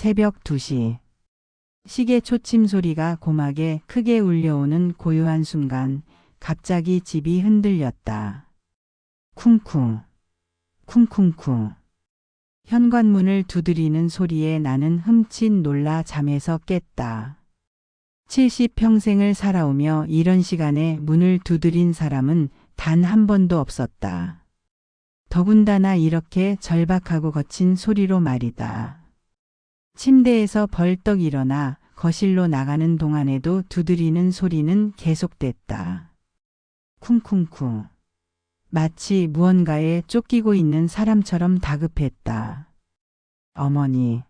새벽 2시. 시계 초침 소리가 고막에 크게 울려오는 고요한 순간 갑자기 집이 흔들렸다. 쿵쿵, 쿵쿵쿵. 현관문을 두드리는 소리에 나는 흠칫 놀라 잠에서 깼다. 70평생을 살아오며 이런 시간에 문을 두드린 사람은 단 한 번도 없었다. 더군다나 이렇게 절박하고 거친 소리로 말이다. 침대에서 벌떡 일어나 거실로 나가는 동안에도 두드리는 소리는 계속됐다. 쿵쿵쿵. 마치 무언가에 쫓기고 있는 사람처럼 다급했다. 어머니,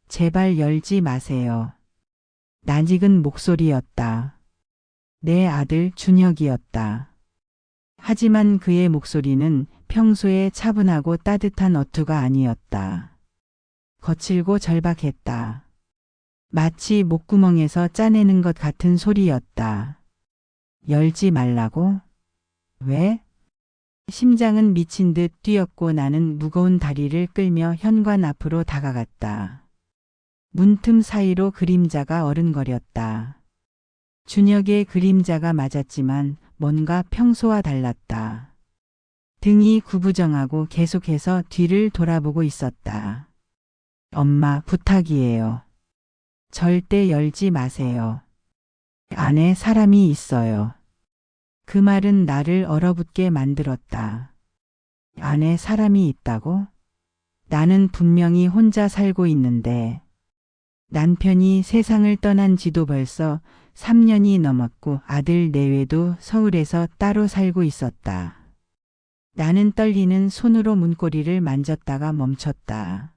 제발 열지 마세요. 낯익은 목소리였다. 내 아들 준혁이었다. 하지만 그의 목소리는 평소에 차분하고 따뜻한 어투가 아니었다. 거칠고 절박했다. 마치 목구멍에서 짜내는 것 같은 소리였다. 열지 말라고? 왜? 심장은 미친 듯 뛰었고 나는 무거운 다리를 끌며 현관 앞으로 다가갔다. 문틈 사이로 그림자가 어른거렸다. 준혁의 그림자가 맞았지만 뭔가 평소와 달랐다. 등이 구부정하고 계속해서 뒤를 돌아보고 있었다. 엄마, 부탁이에요. 절대 열지 마세요. 안에 사람이 있어요. 그 말은 나를 얼어붙게 만들었다. 안에 사람이 있다고? 나는 분명히 혼자 살고 있는데. 남편이 세상을 떠난 지도 벌써 3년이 넘었고 아들 내외도 서울에서 따로 살고 있었다. 나는 떨리는 손으로 문고리를 만졌다가 멈췄다.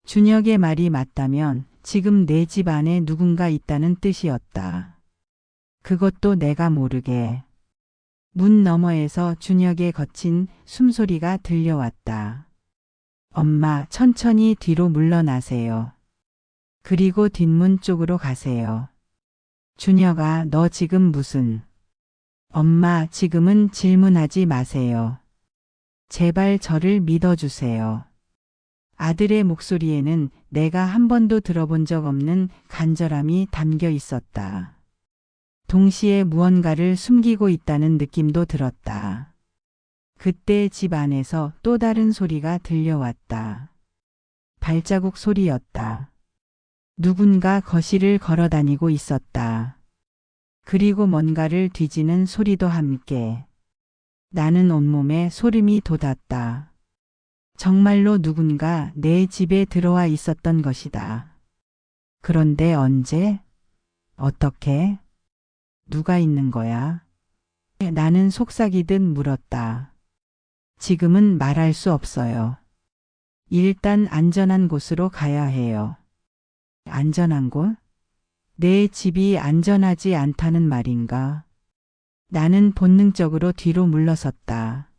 준혁의 말이 맞다면 지금 내 집 안에 누군가 있다는 뜻이었다. 그것도 내가 모르게. 문 너머에서 준혁의 거친 숨소리가 들려왔다. 엄마, 천천히 뒤로 물러나세요. 그리고 뒷문 쪽으로 가세요. 준혁아, 너 지금 무슨... 엄마, 지금은 질문하지 마세요. 제발 저를 믿어주세요. 아들의 목소리에는 내가 한 번도 들어본 적 없는 간절함이 담겨 있었다. 동시에 무언가를 숨기고 있다는 느낌도 들었다. 그때 집 안에서 또 다른 소리가 들려왔다. 발자국 소리였다. 누군가 거실을 걸어다니고 있었다. 그리고 뭔가를 뒤지는 소리도 함께. 나는 온몸에 소름이 돋았다. 정말로 누군가 내 집에 들어와 있었던 것이다. 그런데 언제? 어떻게? 누가 있는 거야? 나는 속삭이듯 물었다. 지금은 말할 수 없어요. 일단 안전한 곳으로 가야 해요. 안전한 곳? 내 집이 안전하지 않다는 말인가? 나는 본능적으로 뒤로 물러섰다.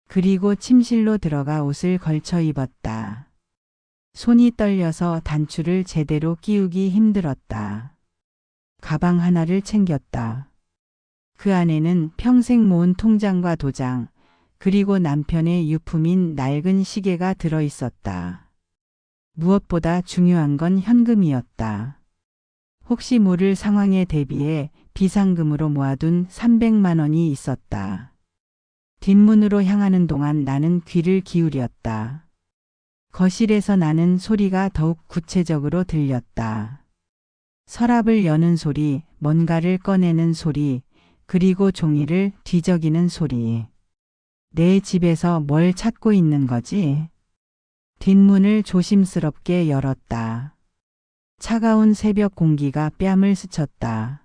그리고 침실로 들어가 옷을 걸쳐 입었다. 손이 떨려서 단추를 제대로 끼우기 힘들었다. 가방 하나를 챙겼다. 그 안에는 평생 모은 통장과 도장, 그리고 남편의 유품인 낡은 시계가 들어 있었다. 무엇보다 중요한 건 현금이었다. 혹시 모를 상황에 대비해 비상금으로 모아둔 300만 원이 있었다. 뒷문으로 향하는 동안 나는 귀를 기울였다. 거실에서 나는 소리가 더욱 구체적으로 들렸다. 서랍을 여는 소리, 뭔가를 꺼내는 소리, 그리고 종이를 뒤적이는 소리. 내 집에서 뭘 찾고 있는 거지? 뒷문을 조심스럽게 열었다. 차가운 새벽 공기가 뺨을 스쳤다.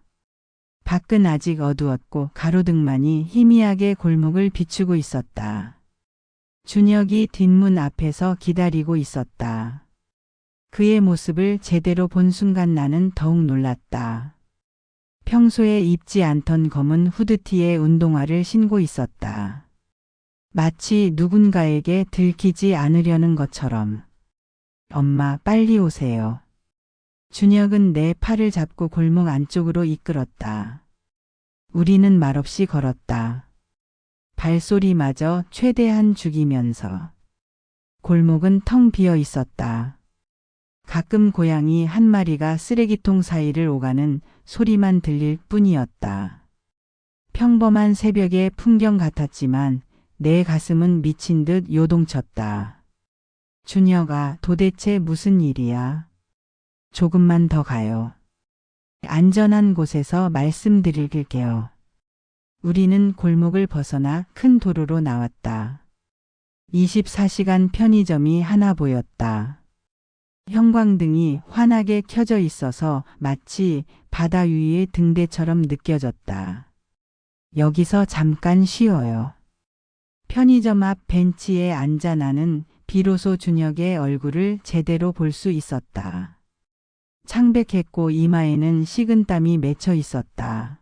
밖은 아직 어두웠고 가로등만이 희미하게 골목을 비추고 있었다. 준혁이 뒷문 앞에서 기다리고 있었다. 그의 모습을 제대로 본 순간 나는 더욱 놀랐다. 평소에 입지 않던 검은 후드티에 운동화를 신고 있었다. 마치 누군가에게 들키지 않으려는 것처럼. 엄마, 빨리 오세요. 준혁은 내 팔을 잡고 골목 안쪽으로 이끌었다. 우리는 말없이 걸었다. 발소리마저 최대한 죽이면서. 골목은 텅 비어 있었다. 가끔 고양이 한 마리가 쓰레기통 사이를 오가는 소리만 들릴 뿐이었다. 평범한 새벽의 풍경 같았지만 내 가슴은 미친 듯 요동쳤다. 준혁아, 도대체 무슨 일이야? 조금만 더 가요. 안전한 곳에서 말씀드릴게요. 우리는 골목을 벗어나 큰 도로로 나왔다. 24시간 편의점이 하나 보였다. 형광등이 환하게 켜져 있어서 마치 바다 위의 등대처럼 느껴졌다. 여기서 잠깐 쉬어요. 편의점 앞 벤치에 앉아 나는 비로소 준혁의 얼굴을 제대로 볼 수 있었다. 창백했고 이마에는 식은땀이 맺혀 있었다.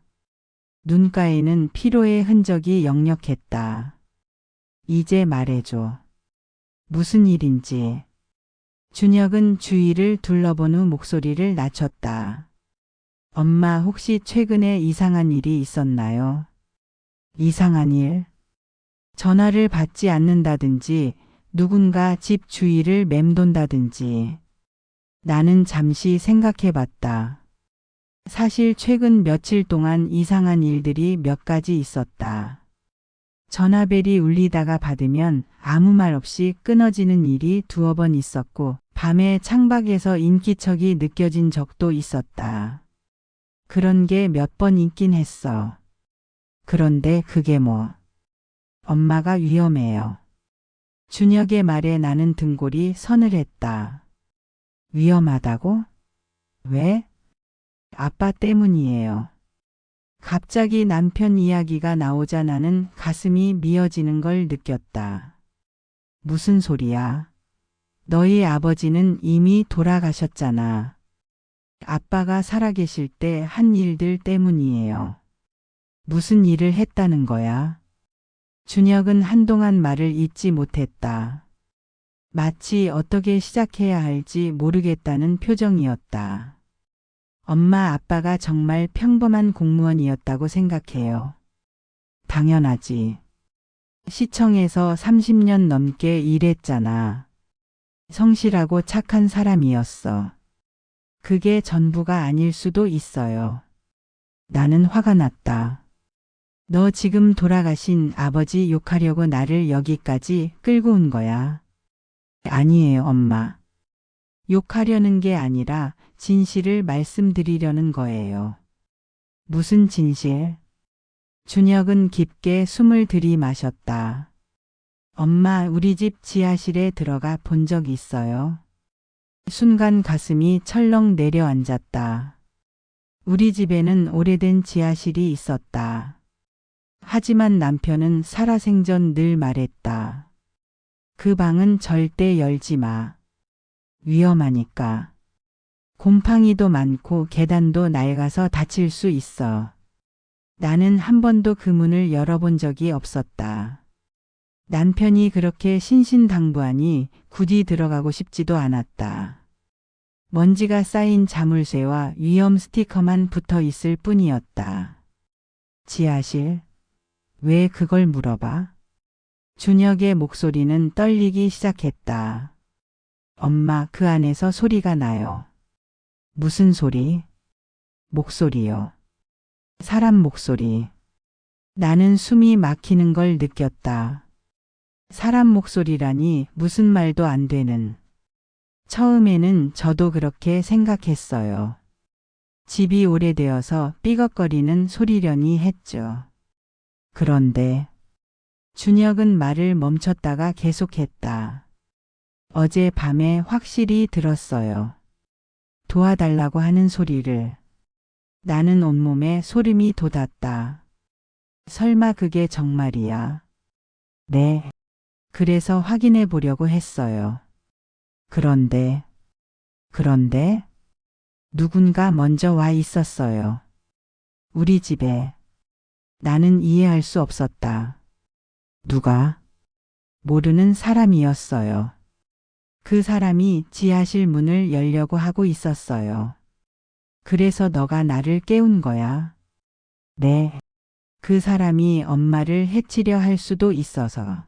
눈가에는 피로의 흔적이 역력했다. 이제 말해줘. 무슨 일인지. 준혁은 주위를 둘러본 후 목소리를 낮췄다. 엄마, 혹시 최근에 이상한 일이 있었나요? 이상한 일? 전화를 받지 않는다든지 누군가 집 주위를 맴돈다든지. 나는 잠시 생각해 봤다. 사실 최근 며칠 동안 이상한 일들이 몇 가지 있었다. 전화벨이 울리다가 받으면 아무 말 없이 끊어지는 일이 두어 번 있었고, 밤에 창밖에서 인기척이 느껴진 적도 있었다. 그런 게 몇 번 있긴 했어. 그런데 그게 뭐. 엄마가 위험해요. 준혁의 말에 나는 등골이 서늘했다. 위험하다고? 왜? 아빠 때문이에요. 갑자기 남편 이야기가 나오자 나는 가슴이 미어지는 걸 느꼈다. 무슨 소리야? 너희 아버지는 이미 돌아가셨잖아. 아빠가 살아계실 때 한 일들 때문이에요. 무슨 일을 했다는 거야? 준혁은 한동안 말을 잇지 못했다. 마치 어떻게 시작해야 할지 모르겠다는 표정이었다. 엄마, 아빠가 정말 평범한 공무원이었다고 생각해요. 당연하지. 시청에서 30년 넘게 일했잖아. 성실하고 착한 사람이었어. 그게 전부가 아닐 수도 있어요. 나는 화가 났다. 너 지금 돌아가신 아버지 욕하려고 나를 여기까지 끌고 온 거야. 아니에요, 엄마. 욕하려는 게 아니라 진실을 말씀드리려는 거예요. 무슨 진실? 준혁은 깊게 숨을 들이마셨다. 엄마, 우리 집 지하실에 들어가 본 적 있어요? 순간 가슴이 철렁 내려앉았다. 우리 집에는 오래된 지하실이 있었다. 하지만 남편은 살아생전 늘 말했다. 그 방은 절대 열지 마. 위험하니까. 곰팡이도 많고 계단도 낡아서 다칠 수 있어. 나는 한 번도 그 문을 열어본 적이 없었다. 남편이 그렇게 신신당부하니 굳이 들어가고 싶지도 않았다. 먼지가 쌓인 자물쇠와 위험 스티커만 붙어 있을 뿐이었다. 지하실? 왜 그걸 물어봐? 준혁의 목소리는 떨리기 시작했다. 엄마, 그 안에서 소리가 나요. 무슨 소리? 목소리요. 사람 목소리. 나는 숨이 막히는 걸 느꼈다. 사람 목소리라니 무슨 말도 안 되는. 처음에는 저도 그렇게 생각했어요. 집이 오래되어서 삐걱거리는 소리려니 했죠. 그런데 준혁은 말을 멈췄다가 계속했다. 어제 밤에 확실히 들었어요. 도와달라고 하는 소리를. 나는 온몸에 소름이 돋았다. 설마 그게 정말이야? 네. 그래서 확인해 보려고 했어요. 그런데 누군가 먼저 와 있었어요. 우리 집에. 나는 이해할 수 없었다. 누가? 모르는 사람이었어요. 그 사람이 지하실 문을 열려고 하고 있었어요. 그래서 너가 나를 깨운 거야? 네. 그 사람이 엄마를 해치려 할 수도 있어서.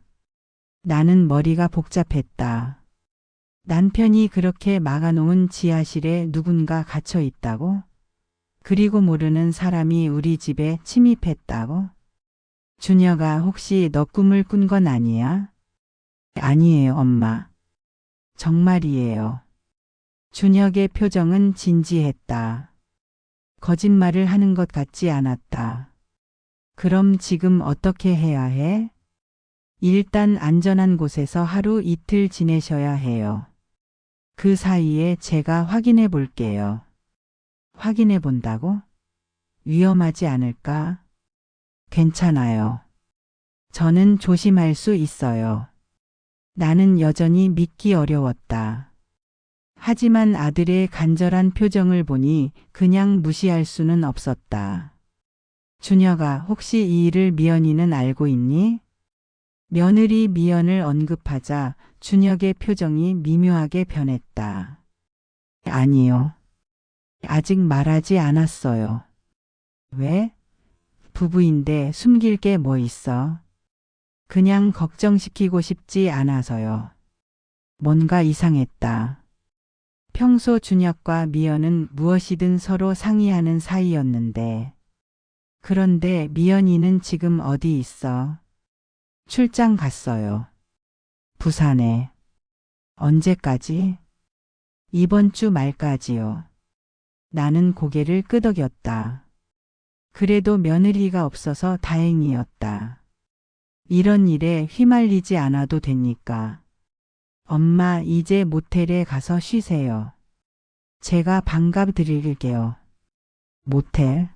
나는 머리가 복잡했다. 남편이 그렇게 막아놓은 지하실에 누군가 갇혀 있다고? 그리고 모르는 사람이 우리 집에 침입했다고? 준혁아, 혹시 너 꿈을 꾼 건 아니야? 아니에요, 엄마. 정말이에요. 준혁의 표정은 진지했다. 거짓말을 하는 것 같지 않았다. 그럼 지금 어떻게 해야 해? 일단 안전한 곳에서 하루 이틀 지내셔야 해요. 그 사이에 제가 확인해 볼게요. 확인해 본다고? 위험하지 않을까? 괜찮아요. 저는 조심할 수 있어요. 나는 여전히 믿기 어려웠다. 하지만 아들의 간절한 표정을 보니 그냥 무시할 수는 없었다. 준혁아, 혹시 이 일을 미연이는 알고 있니? 며느리 미연을 언급하자 준혁의 표정이 미묘하게 변했다. 아니요. 아직 말하지 않았어요. 왜? 부부인데 숨길 게 뭐 있어? 그냥 걱정시키고 싶지 않아서요. 뭔가 이상했다. 평소 준혁과 미연은 무엇이든 서로 상의하는 사이였는데. 그런데 미연이는 지금 어디 있어? 출장 갔어요. 부산에. 언제까지? 이번 주 말까지요. 나는 고개를 끄덕였다. 그래도 며느리가 없어서 다행이었다. 이런 일에 휘말리지 않아도 되니까. 엄마, 이제 모텔에 가서 쉬세요. 제가 반갑 드릴게요. 모텔?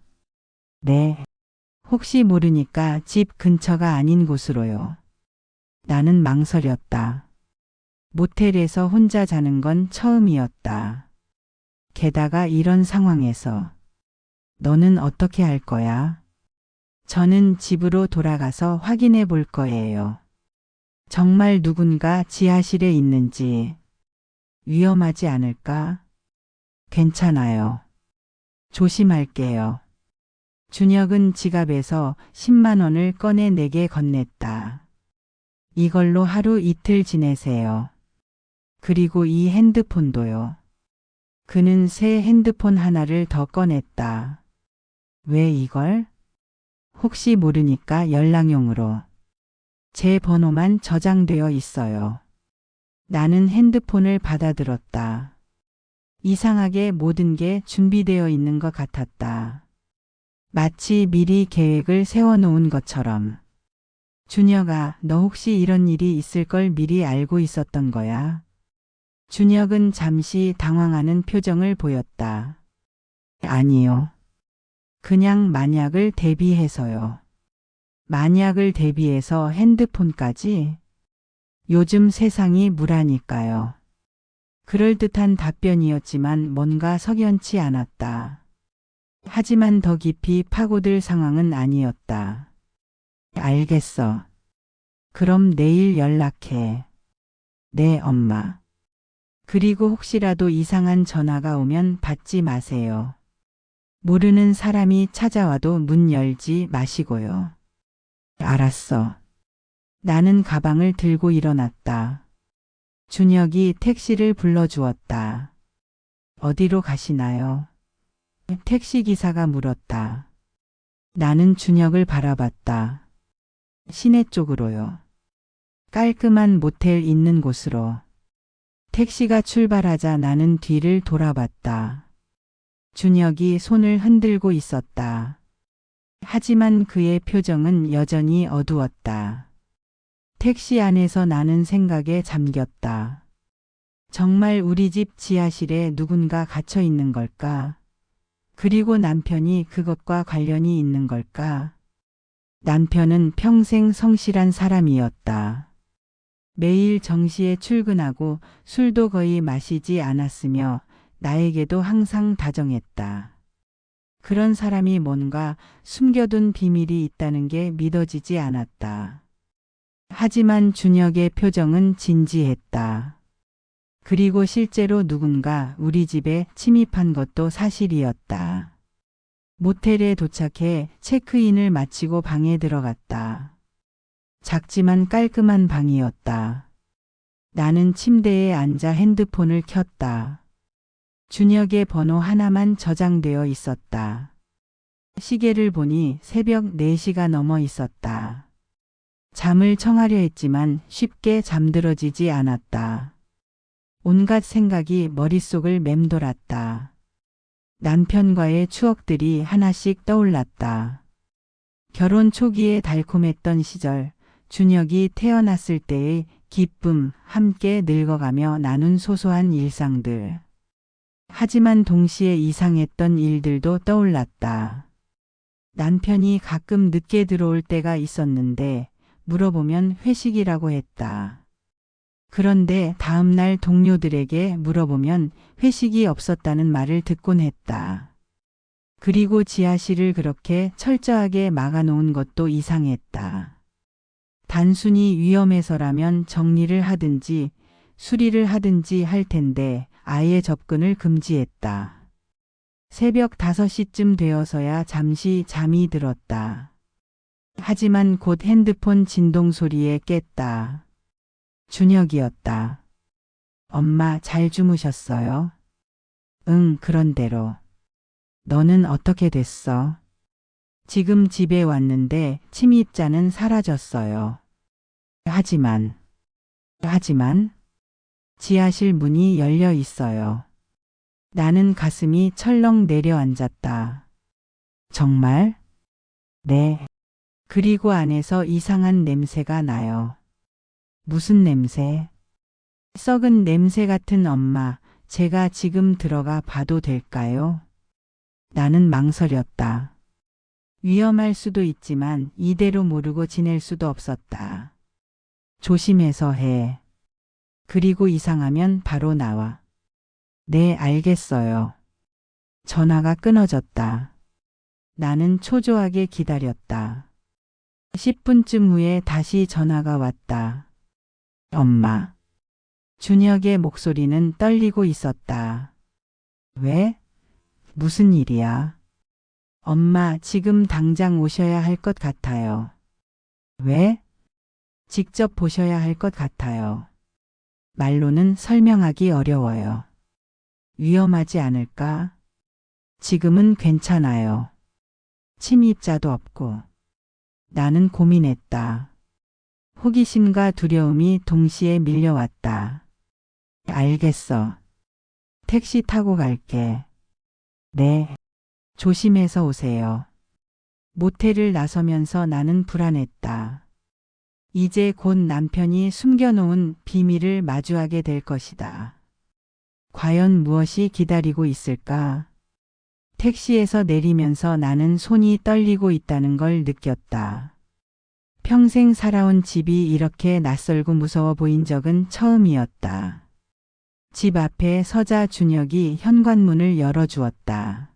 네. 혹시 모르니까 집 근처가 아닌 곳으로요. 나는 망설였다. 모텔에서 혼자 자는 건 처음이었다. 게다가 이런 상황에서. 너는 어떻게 할 거야? 저는 집으로 돌아가서 확인해 볼 거예요. 정말 누군가 지하실에 있는지. 위험하지 않을까? 괜찮아요. 조심할게요. 준혁은 지갑에서 10만 원을 꺼내 내게 건넸다. 이걸로 하루 이틀 지내세요. 그리고 이 핸드폰도요. 그는 새 핸드폰 하나를 더 꺼냈다. 왜 이걸? 혹시 모르니까 연락용으로. 제 번호만 저장되어 있어요. 나는 핸드폰을 받아들었다. 이상하게 모든 게 준비되어 있는 것 같았다. 마치 미리 계획을 세워놓은 것처럼. 준혁아, 너 혹시 이런 일이 있을 걸 미리 알고 있었던 거야? 준혁은 잠시 당황하는 표정을 보였다. 아니요. 그냥 만약을 대비해서요. 만약을 대비해서 핸드폰까지? 요즘 세상이 무라니까요. 그럴듯한 답변이었지만 뭔가 석연치 않았다. 하지만 더 깊이 파고들 상황은 아니었다. 알겠어. 그럼 내일 연락해. 네, 엄마. 그리고 혹시라도 이상한 전화가 오면 받지 마세요. 모르는 사람이 찾아와도 문 열지 마시고요. 알았어. 나는 가방을 들고 일어났다. 준혁이 택시를 불러주었다. 어디로 가시나요? 택시기사가 물었다. 나는 준혁을 바라봤다. 시내 쪽으로요. 깔끔한 모텔 있는 곳으로. 택시가 출발하자 나는 뒤를 돌아봤다. 준혁이 손을 흔들고 있었다. 하지만 그의 표정은 여전히 어두웠다. 택시 안에서 나는 생각에 잠겼다. 정말 우리 집 지하실에 누군가 갇혀 있는 걸까? 그리고 남편이 그것과 관련이 있는 걸까? 남편은 평생 성실한 사람이었다. 매일 정시에 출근하고 술도 거의 마시지 않았으며 나에게도 항상 다정했다. 그런 사람이 뭔가 숨겨둔 비밀이 있다는 게 믿어지지 않았다. 하지만 준혁의 표정은 진지했다. 그리고 실제로 누군가 우리 집에 침입한 것도 사실이었다. 모텔에 도착해 체크인을 마치고 방에 들어갔다. 작지만 깔끔한 방이었다. 나는 침대에 앉아 핸드폰을 켰다. 준혁의 번호 하나만 저장되어 있었다. 시계를 보니 새벽 4시가 넘어 있었다. 잠을 청하려 했지만 쉽게 잠들어지지 않았다. 온갖 생각이 머릿속을 맴돌았다. 남편과의 추억들이 하나씩 떠올랐다. 결혼 초기에 달콤했던 시절, 준혁이 태어났을 때의 기쁨, 함께 늙어가며 나눈 소소한 일상들. 하지만 동시에 이상했던 일들도 떠올랐다. 남편이 가끔 늦게 들어올 때가 있었는데 물어보면 회식이라고 했다. 그런데 다음날 동료들에게 물어보면 회식이 없었다는 말을 듣곤 했다. 그리고 지하실을 그렇게 철저하게 막아놓은 것도 이상했다. 단순히 위험해서라면 정리를 하든지 수리를 하든지 할 텐데 아예 접근을 금지했다. 새벽 5시쯤 되어서야 잠시 잠이 들었다. 하지만 곧 핸드폰 진동 소리에 깼다. 준혁이었다. 엄마 잘 주무셨어요? 응, 그런대로. 너는 어떻게 됐어? 지금 집에 왔는데 침입자는 사라졌어요. 하지만 지하실 문이 열려 있어요. 나는 가슴이 철렁 내려앉았다. 정말? 네. 그리고 안에서 이상한 냄새가 나요. 무슨 냄새? 썩은 냄새 같은 엄마, 제가 지금 들어가 봐도 될까요? 나는 망설였다. 위험할 수도 있지만 이대로 모르고 지낼 수도 없었다. 조심해서 해. 그리고 이상하면 바로 나와. 네, 알겠어요. 전화가 끊어졌다. 나는 초조하게 기다렸다. 10분쯤 후에 다시 전화가 왔다. 엄마. 준혁의 목소리는 떨리고 있었다. 왜? 무슨 일이야? 엄마, 지금 당장 오셔야 할 것 같아요. 왜? 직접 보셔야 할 것 같아요. 말로는 설명하기 어려워요. 위험하지 않을까? 지금은 괜찮아요. 침입자도 없고. 나는 고민했다. 호기심과 두려움이 동시에 밀려왔다. 알겠어. 택시 타고 갈게. 네. 조심해서 오세요. 모텔을 나서면서 나는 불안했다. 이제 곧 남편이 숨겨놓은 비밀을 마주하게 될 것이다. 과연 무엇이 기다리고 있을까? 택시에서 내리면서 나는 손이 떨리고 있다는 걸 느꼈다. 평생 살아온 집이 이렇게 낯설고 무서워 보인 적은 처음이었다. 집 앞에 서자 준혁이 현관문을 열어주었다.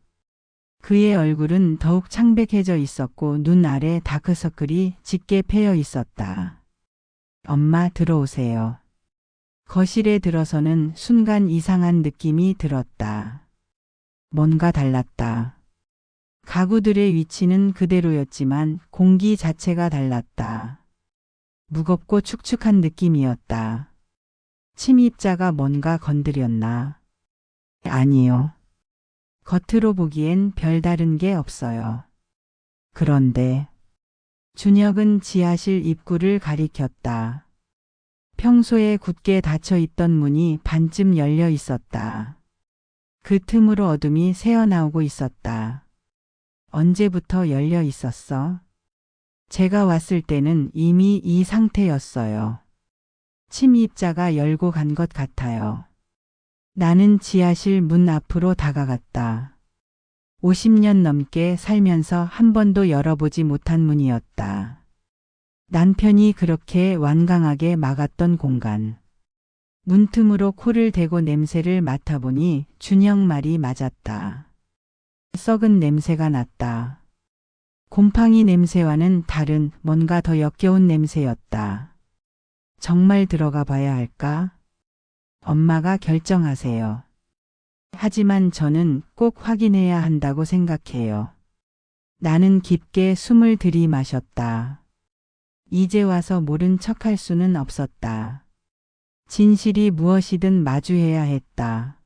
그의 얼굴은 더욱 창백해져 있었고 눈 아래 다크서클이 짙게 패여 있었다. 엄마 들어오세요. 거실에 들어서는 순간 이상한 느낌이 들었다. 뭔가 달랐다. 가구들의 위치는 그대로였지만 공기 자체가 달랐다. 무겁고 축축한 느낌이었다. 침입자가 뭔가 건드렸나? 아니요. 겉으로 보기엔 별다른 게 없어요. 그런데 준혁은 지하실 입구를 가리켰다. 평소에 굳게 닫혀 있던 문이 반쯤 열려 있었다. 그 틈으로 어둠이 새어나오고 있었다. 언제부터 열려 있었어? 제가 왔을 때는 이미 이 상태였어요. 침입자가 열고 간 것 같아요. 나는 지하실 문 앞으로 다가갔다. 50년 넘게 살면서 한 번도 열어보지 못한 문이었다. 남편이 그렇게 완강하게 막았던 공간. 문틈으로 코를 대고 냄새를 맡아보니 준혁 말이 맞았다. 썩은 냄새가 났다. 곰팡이 냄새와는 다른 뭔가 더 역겨운 냄새였다. 정말 들어가 봐야 할까? 엄마가 결정하세요. 하지만 저는 꼭 확인해야 한다고 생각해요. 나는 깊게 숨을 들이마셨다. 이제 와서 모른 척할 수는 없었다. 진실이 무엇이든 마주해야 했다.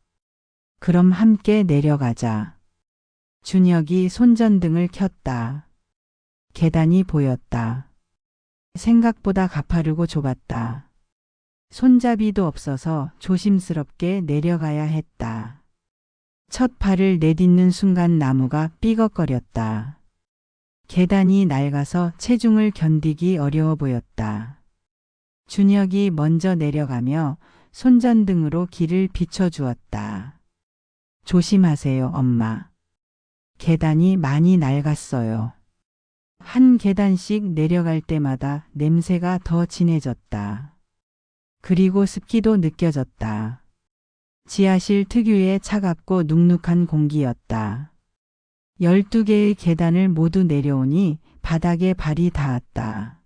그럼 함께 내려가자. 준혁이 손전등을 켰다. 계단이 보였다. 생각보다 가파르고 좁았다. 손잡이도 없어서 조심스럽게 내려가야 했다. 첫 발을 내딛는 순간 나무가 삐걱거렸다. 계단이 낡아서 체중을 견디기 어려워 보였다. 준혁이 먼저 내려가며 손전등으로 길을 비춰주었다. 조심하세요, 엄마. 계단이 많이 낡았어요. 한 계단씩 내려갈 때마다 냄새가 더 진해졌다. 그리고 습기도 느껴졌다. 지하실 특유의 차갑고 눅눅한 공기였다. 12개의 계단을 모두 내려오니 바닥에 발이 닿았다.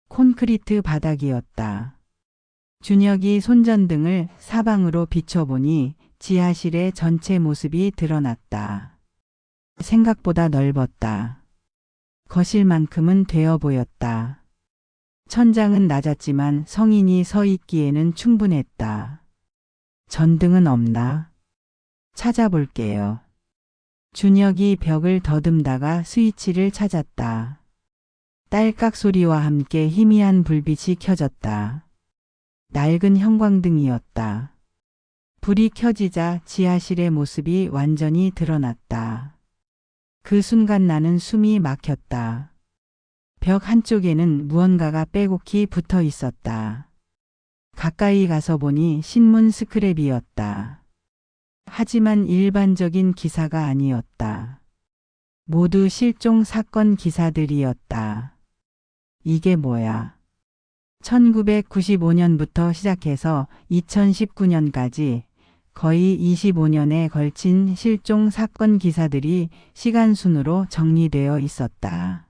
콘크리트 바닥이었다. 준혁이 손전등을 사방으로 비춰보니 지하실의 전체 모습이 드러났다. 생각보다 넓었다. 거실만큼은 되어 보였다. 천장은 낮았지만 성인이 서 있기에는 충분했다. 전등은 없나? 찾아볼게요. 준혁이 벽을 더듬다가 스위치를 찾았다. 딸깍 소리와 함께 희미한 불빛이 켜졌다. 낡은 형광등이었다. 불이 켜지자 지하실의 모습이 완전히 드러났다. 그 순간 나는 숨이 막혔다. 벽 한쪽에는 무언가가 빼곡히 붙어 있었다. 가까이 가서 보니 신문 스크랩이었다. 하지만 일반적인 기사가 아니었다. 모두 실종 사건 기사들이었다. 이게 뭐야? 1995년부터 시작해서 2019년까지 거의 25년에 걸친 실종 사건 기사들이 시간순으로 정리되어 있었다.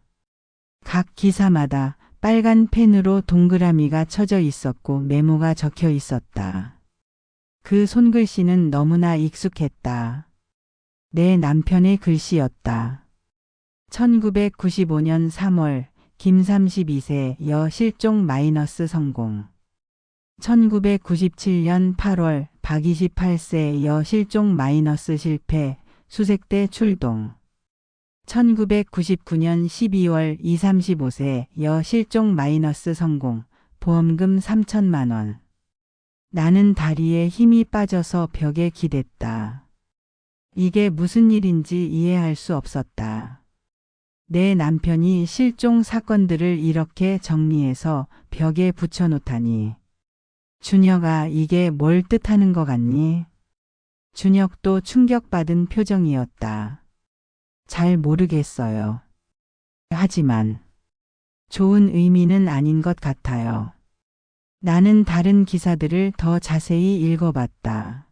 각 기사마다 빨간 펜으로 동그라미가 쳐져 있었고 메모가 적혀 있었다. 그 손글씨는 너무나 익숙했다. 내 남편의 글씨였다. 1995년 3월 김 32세 여 실종 마이너스 성공. 1997년 8월 박 28세 여 실종 마이너스 실패 수색대 출동. 1999년 12월 이 35세 여 실종 마이너스 성공 보험금 3천만 원. 나는 다리에 힘이 빠져서 벽에 기댔다. 이게 무슨 일인지 이해할 수 없었다. 내 남편이 실종 사건들을 이렇게 정리해서 벽에 붙여놓다니. 준혁아, 이게 뭘 뜻하는 것 같니? 준혁도 충격받은 표정이었다. 잘 모르겠어요. 하지만 좋은 의미는 아닌 것 같아요. 나는 다른 기사들을 더 자세히 읽어봤다.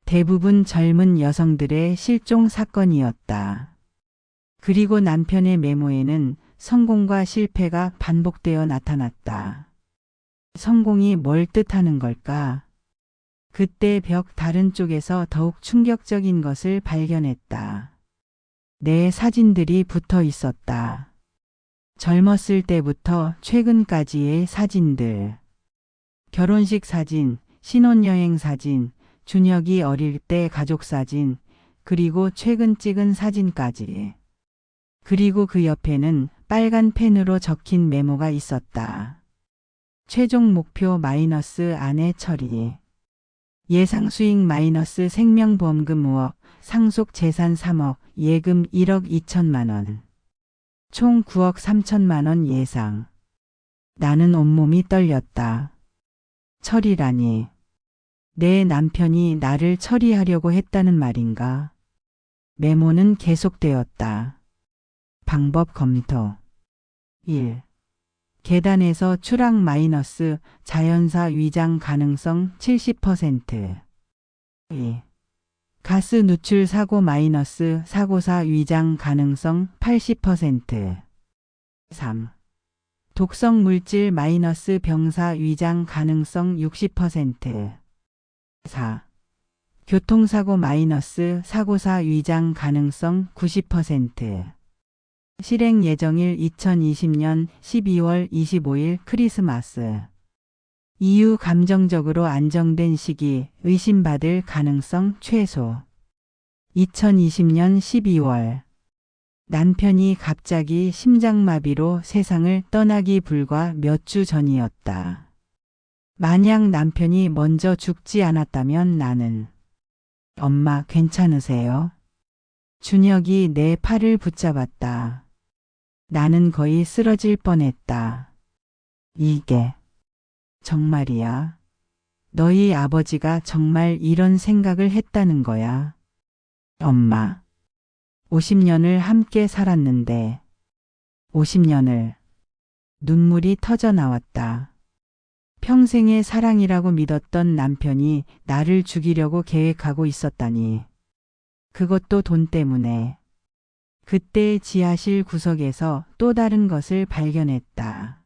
대부분 젊은 여성들의 실종 사건이었다. 그리고 남편의 메모에는 성공과 실패가 반복되어 나타났다. 성공이 뭘 뜻하는 걸까? 그때 벽 다른 쪽에서 더욱 충격적인 것을 발견했다. 내 사진들이 붙어 있었다. 젊었을 때부터 최근까지의 사진들. 결혼식 사진, 신혼여행 사진, 준혁이 어릴 때 가족 사진, 그리고 최근 찍은 사진까지. 그리고 그 옆에는 빨간 펜으로 적힌 메모가 있었다. 최종 목표 마이너스 아내 처리. 예상 수익 마이너스 생명보험금 5억, 상속 재산 3억, 예금 1억 2천만 원. 총 9억 3천만 원 예상. 나는 온몸이 떨렸다. 처리라니. 내 남편이 나를 처리하려고 했다는 말인가? 메모는 계속되었다. 방법 검토. 1. 계단에서 추락 마이너스 자연사 위장 가능성 70%. 2. 가스 누출 사고 마이너스 사고사 위장 가능성 80%. 3. 독성 물질 마이너스 병사 위장 가능성 60%. 4. 교통사고 마이너스 사고사 위장 가능성 90%. 실행 예정일 2020년 12월 25일 크리스마스. 이유 감정적으로 안정된 시기 의심받을 가능성 최소. 2020년 12월. 남편이 갑자기 심장마비로 세상을 떠나기 불과 몇 주 전이었다. 만약 남편이 먼저 죽지 않았다면 나는. 엄마 괜찮으세요? 준혁이 내 팔을 붙잡았다. 나는 거의 쓰러질 뻔했다. 이게 정말이야? 너희 아버지가 정말 이런 생각을 했다는 거야? 엄마. 50년을 함께 살았는데 50년을. 눈물이 터져 나왔다. 평생의 사랑이라고 믿었던 남편이 나를 죽이려고 계획하고 있었다니. 그것도 돈 때문에. 그때 지하실 구석에서 또 다른 것을 발견했다.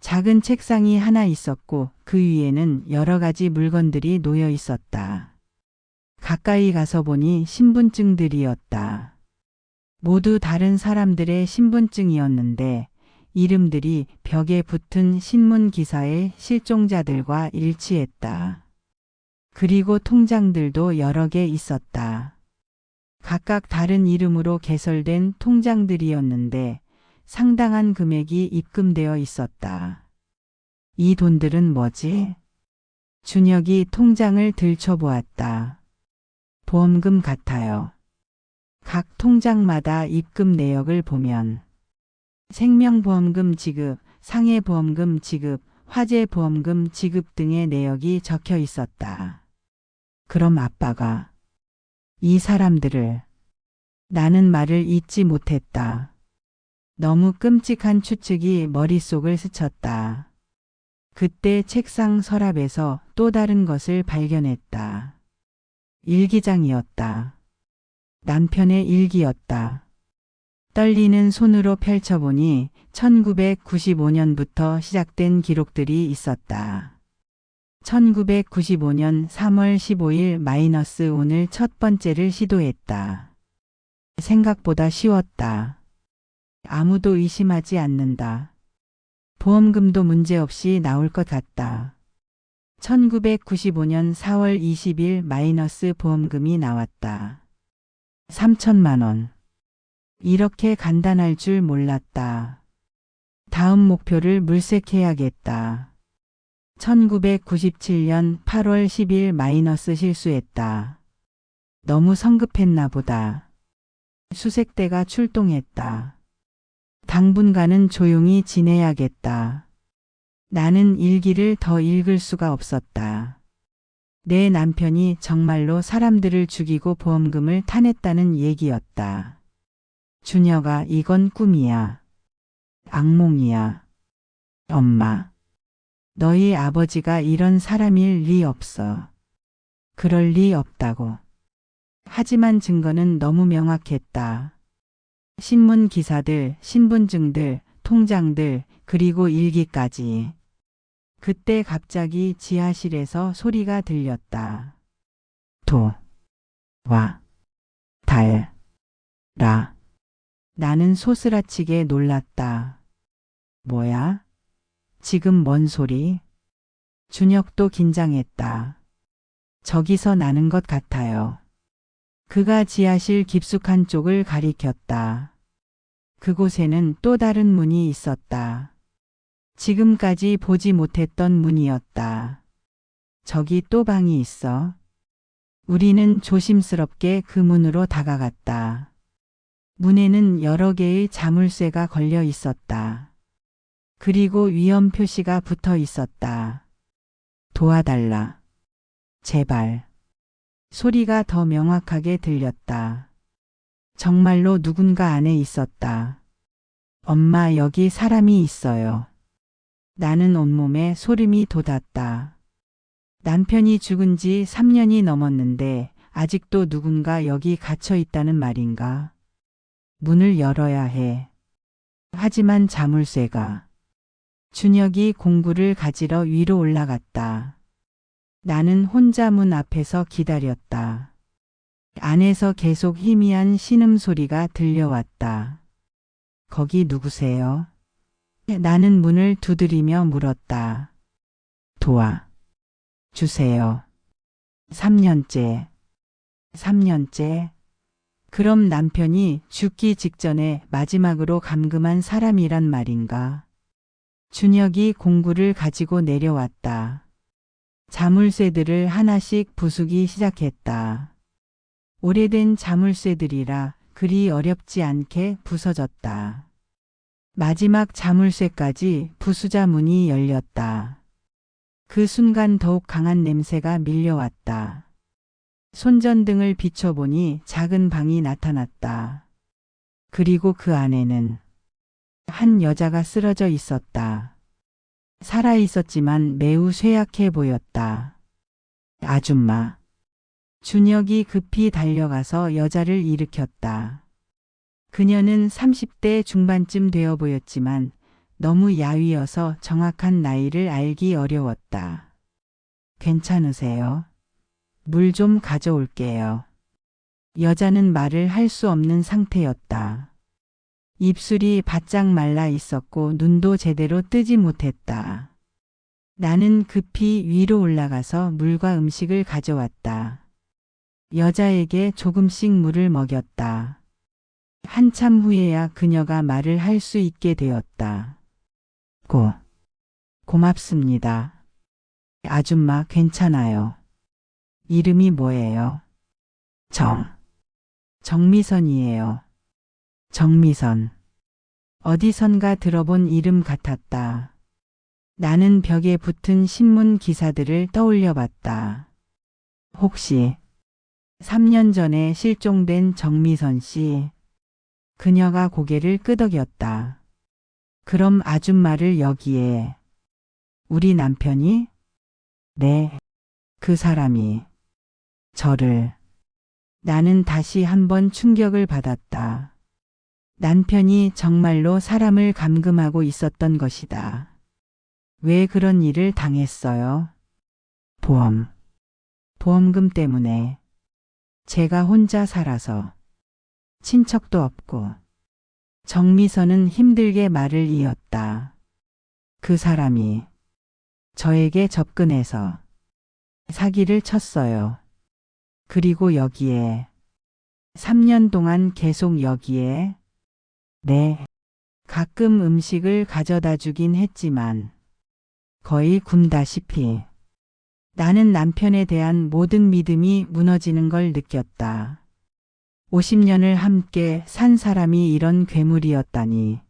작은 책상이 하나 있었고 그 위에는 여러 가지 물건들이 놓여 있었다. 가까이 가서 보니 신분증들이었다. 모두 다른 사람들의 신분증이었는데 이름들이 벽에 붙은 신문 기사의 실종자들과 일치했다. 그리고 통장들도 여러 개 있었다. 각각 다른 이름으로 개설된 통장들이었는데 상당한 금액이 입금되어 있었다. 이 돈들은 뭐지? 준혁이 통장을 들춰보았다. 보험금 같아요. 각 통장마다 입금 내역을 보면 생명보험금 지급, 상해보험금 지급, 화재보험금 지급 등의 내역이 적혀 있었다. 그럼 아빠가 이 사람들을. 나는 말을 잇지 못했다. 너무 끔찍한 추측이 머릿속을 스쳤다. 그때 책상 서랍에서 또 다른 것을 발견했다. 일기장이었다. 남편의 일기였다. 떨리는 손으로 펼쳐보니 1995년부터 시작된 기록들이 있었다. 1995년 3월 15일 오늘 첫 번째를 시도했다. 생각보다 쉬웠다. 아무도 의심하지 않는다. 보험금도 문제없이 나올 것 같다. 1995년 4월 20일 보험금이 나왔다. 3천만 원. 이렇게 간단할 줄 몰랐다. 다음 목표를 물색해야겠다. 1997년 8월 10일 실수했다. 너무 성급했나 보다. 수색대가 출동했다. 당분간은 조용히 지내야겠다. 나는 일기를 더 읽을 수가 없었다. 내 남편이 정말로 사람들을 죽이고 보험금을 타냈다는 얘기였다. 준혁아, 이건 꿈이야. 악몽이야. 엄마. 너희 아버지가 이런 사람일 리 없어. 그럴 리 없다고. 하지만 증거는 너무 명확했다. 신문 기사들, 신분증들, 통장들, 그리고 일기까지. 그때 갑자기 지하실에서 소리가 들렸다. 도, 와, 달, 라. 나는 소스라치게 놀랐다. 뭐야? 지금 뭔 소리? 준혁도 긴장했다. 저기서 나는 것 같아요. 그가 지하실 깊숙한 쪽을 가리켰다. 그곳에는 또 다른 문이 있었다. 지금까지 보지 못했던 문이었다. 저기 또 방이 있어. 우리는 조심스럽게 그 문으로 다가갔다. 문에는 여러 개의 자물쇠가 걸려 있었다. 그리고 위험 표시가 붙어 있었다. 도와달라. 제발. 소리가 더 명확하게 들렸다. 정말로 누군가 안에 있었다. 엄마, 여기 사람이 있어요. 나는 온몸에 소름이 돋았다. 남편이 죽은 지 3년이 넘었는데 아직도 누군가 여기 갇혀 있다는 말인가? 문을 열어야 해. 하지만 자물쇠가. 준혁이 공구를 가지러 위로 올라갔다. 나는 혼자 문 앞에서 기다렸다. 안에서 계속 희미한 신음소리가 들려왔다. 거기 누구세요? 나는 문을 두드리며 물었다. 도와 주세요. 3년째. 3년째. 그럼 남편이 죽기 직전에 마지막으로 감금한 사람이란 말인가? 준혁이 공구를 가지고 내려왔다. 자물쇠들을 하나씩 부수기 시작했다. 오래된 자물쇠들이라 그리 어렵지 않게 부서졌다. 마지막 자물쇠까지 부수자 문이 열렸다. 그 순간 더욱 강한 냄새가 밀려왔다. 손전등을 비춰보니 작은 방이 나타났다. 그리고 그 안에는 한 여자가 쓰러져 있었다. 살아 있었지만 매우 쇠약해 보였다. 아줌마. 준혁이 급히 달려가서 여자를 일으켰다. 그녀는 30대 중반쯤 되어 보였지만 너무 야위어서 정확한 나이를 알기 어려웠다. 괜찮으세요? 물 좀 가져올게요. 여자는 말을 할 수 없는 상태였다. 입술이 바짝 말라 있었고 눈도 제대로 뜨지 못했다. 나는 급히 위로 올라가서 물과 음식을 가져왔다. 여자에게 조금씩 물을 먹였다. 한참 후에야 그녀가 말을 할 수 있게 되었다. 고맙습니다. 아줌마 괜찮아요. 이름이 뭐예요? 정미선이에요. 정미선. 어디선가 들어본 이름 같았다. 나는 벽에 붙은 신문 기사들을 떠올려 봤다. 혹시 3년 전에 실종된 정미선 씨. 그녀가 고개를 끄덕였다. 그럼 아줌마를 여기에. 우리 남편이? 네. 그 사람이. 저를. 나는 다시 한번 충격을 받았다. 남편이 정말로 사람을 감금하고 있었던 것이다. 왜 그런 일을 당했어요? 보험금 때문에. 제가 혼자 살아서. 친척도 없고. 정미선은 힘들게 말을 이었다. 그 사람이 저에게 접근해서 사기를 쳤어요. 그리고 여기에 3년 동안 계속 여기에. 네. 가끔 음식을 가져다 주긴 했지만 거의 굶다시피. 나는 남편에 대한 모든 믿음이 무너지는 걸 느꼈다. 50년을 함께 산 사람이 이런 괴물이었다니.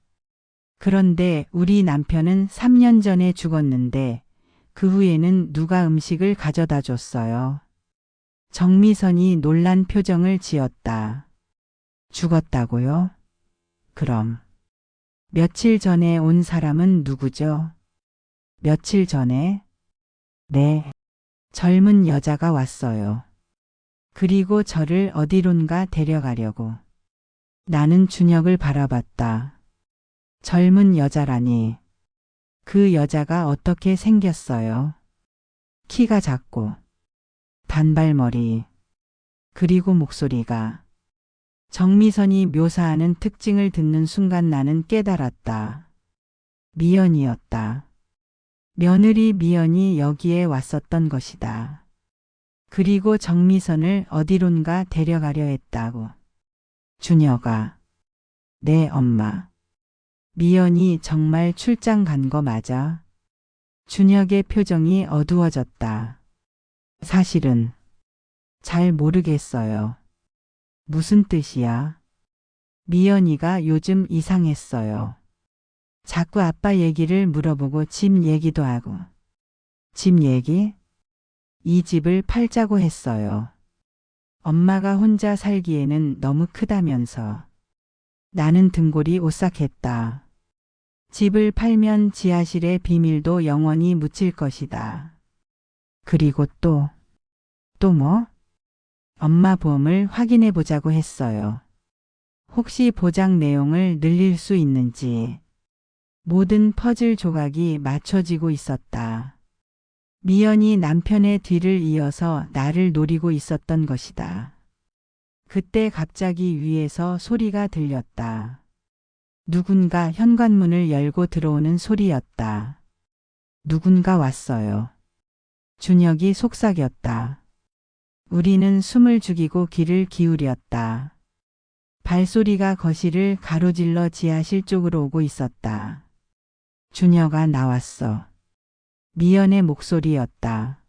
그런데 우리 남편은 3년 전에 죽었는데 그 후에는 누가 음식을 가져다 줬어요. 정미선이 놀란 표정을 지었다. 죽었다고요? 그럼 며칠 전에 온 사람은 누구죠? 며칠 전에? 네. 젊은 여자가 왔어요. 그리고 저를 어디론가 데려가려고. 나는 준혁을 바라봤다. 젊은 여자라니. 그 여자가 어떻게 생겼어요? 키가 작고 단발머리. 그리고 목소리가. 정미선이 묘사하는 특징을 듣는 순간 나는 깨달았다. 미연이었다. 며느리 미연이 여기에 왔었던 것이다. 그리고 정미선을 어디론가 데려가려 했다고. 준혁아. 네, 엄마. 미연이 정말 출장 간 거 맞아? 준혁의 표정이 어두워졌다. 사실은 잘 모르겠어요. 무슨 뜻이야? 미연이가 요즘 이상했어요. 자꾸 아빠 얘기를 물어보고 집 얘기도 하고. 집 얘기? 이 집을 팔자고 했어요. 엄마가 혼자 살기에는 너무 크다면서. 나는 등골이 오싹했다. 집을 팔면 지하실의 비밀도 영원히 묻힐 것이다. 그리고 또 뭐? 엄마 보험을 확인해 보자고 했어요. 혹시 보장 내용을 늘릴 수 있는지. 모든 퍼즐 조각이 맞춰지고 있었다. 미연이 남편의 뒤를 이어서 나를 노리고 있었던 것이다. 그때 갑자기 위에서 소리가 들렸다. 누군가 현관문을 열고 들어오는 소리였다. 누군가 왔어요. 준혁이 속삭였다. 우리는 숨을 죽이고 귀를 기울였다. 발소리가 거실을 가로질러 지하실 쪽으로 오고 있었다. 준혁아 나왔어. 미연의 목소리였다.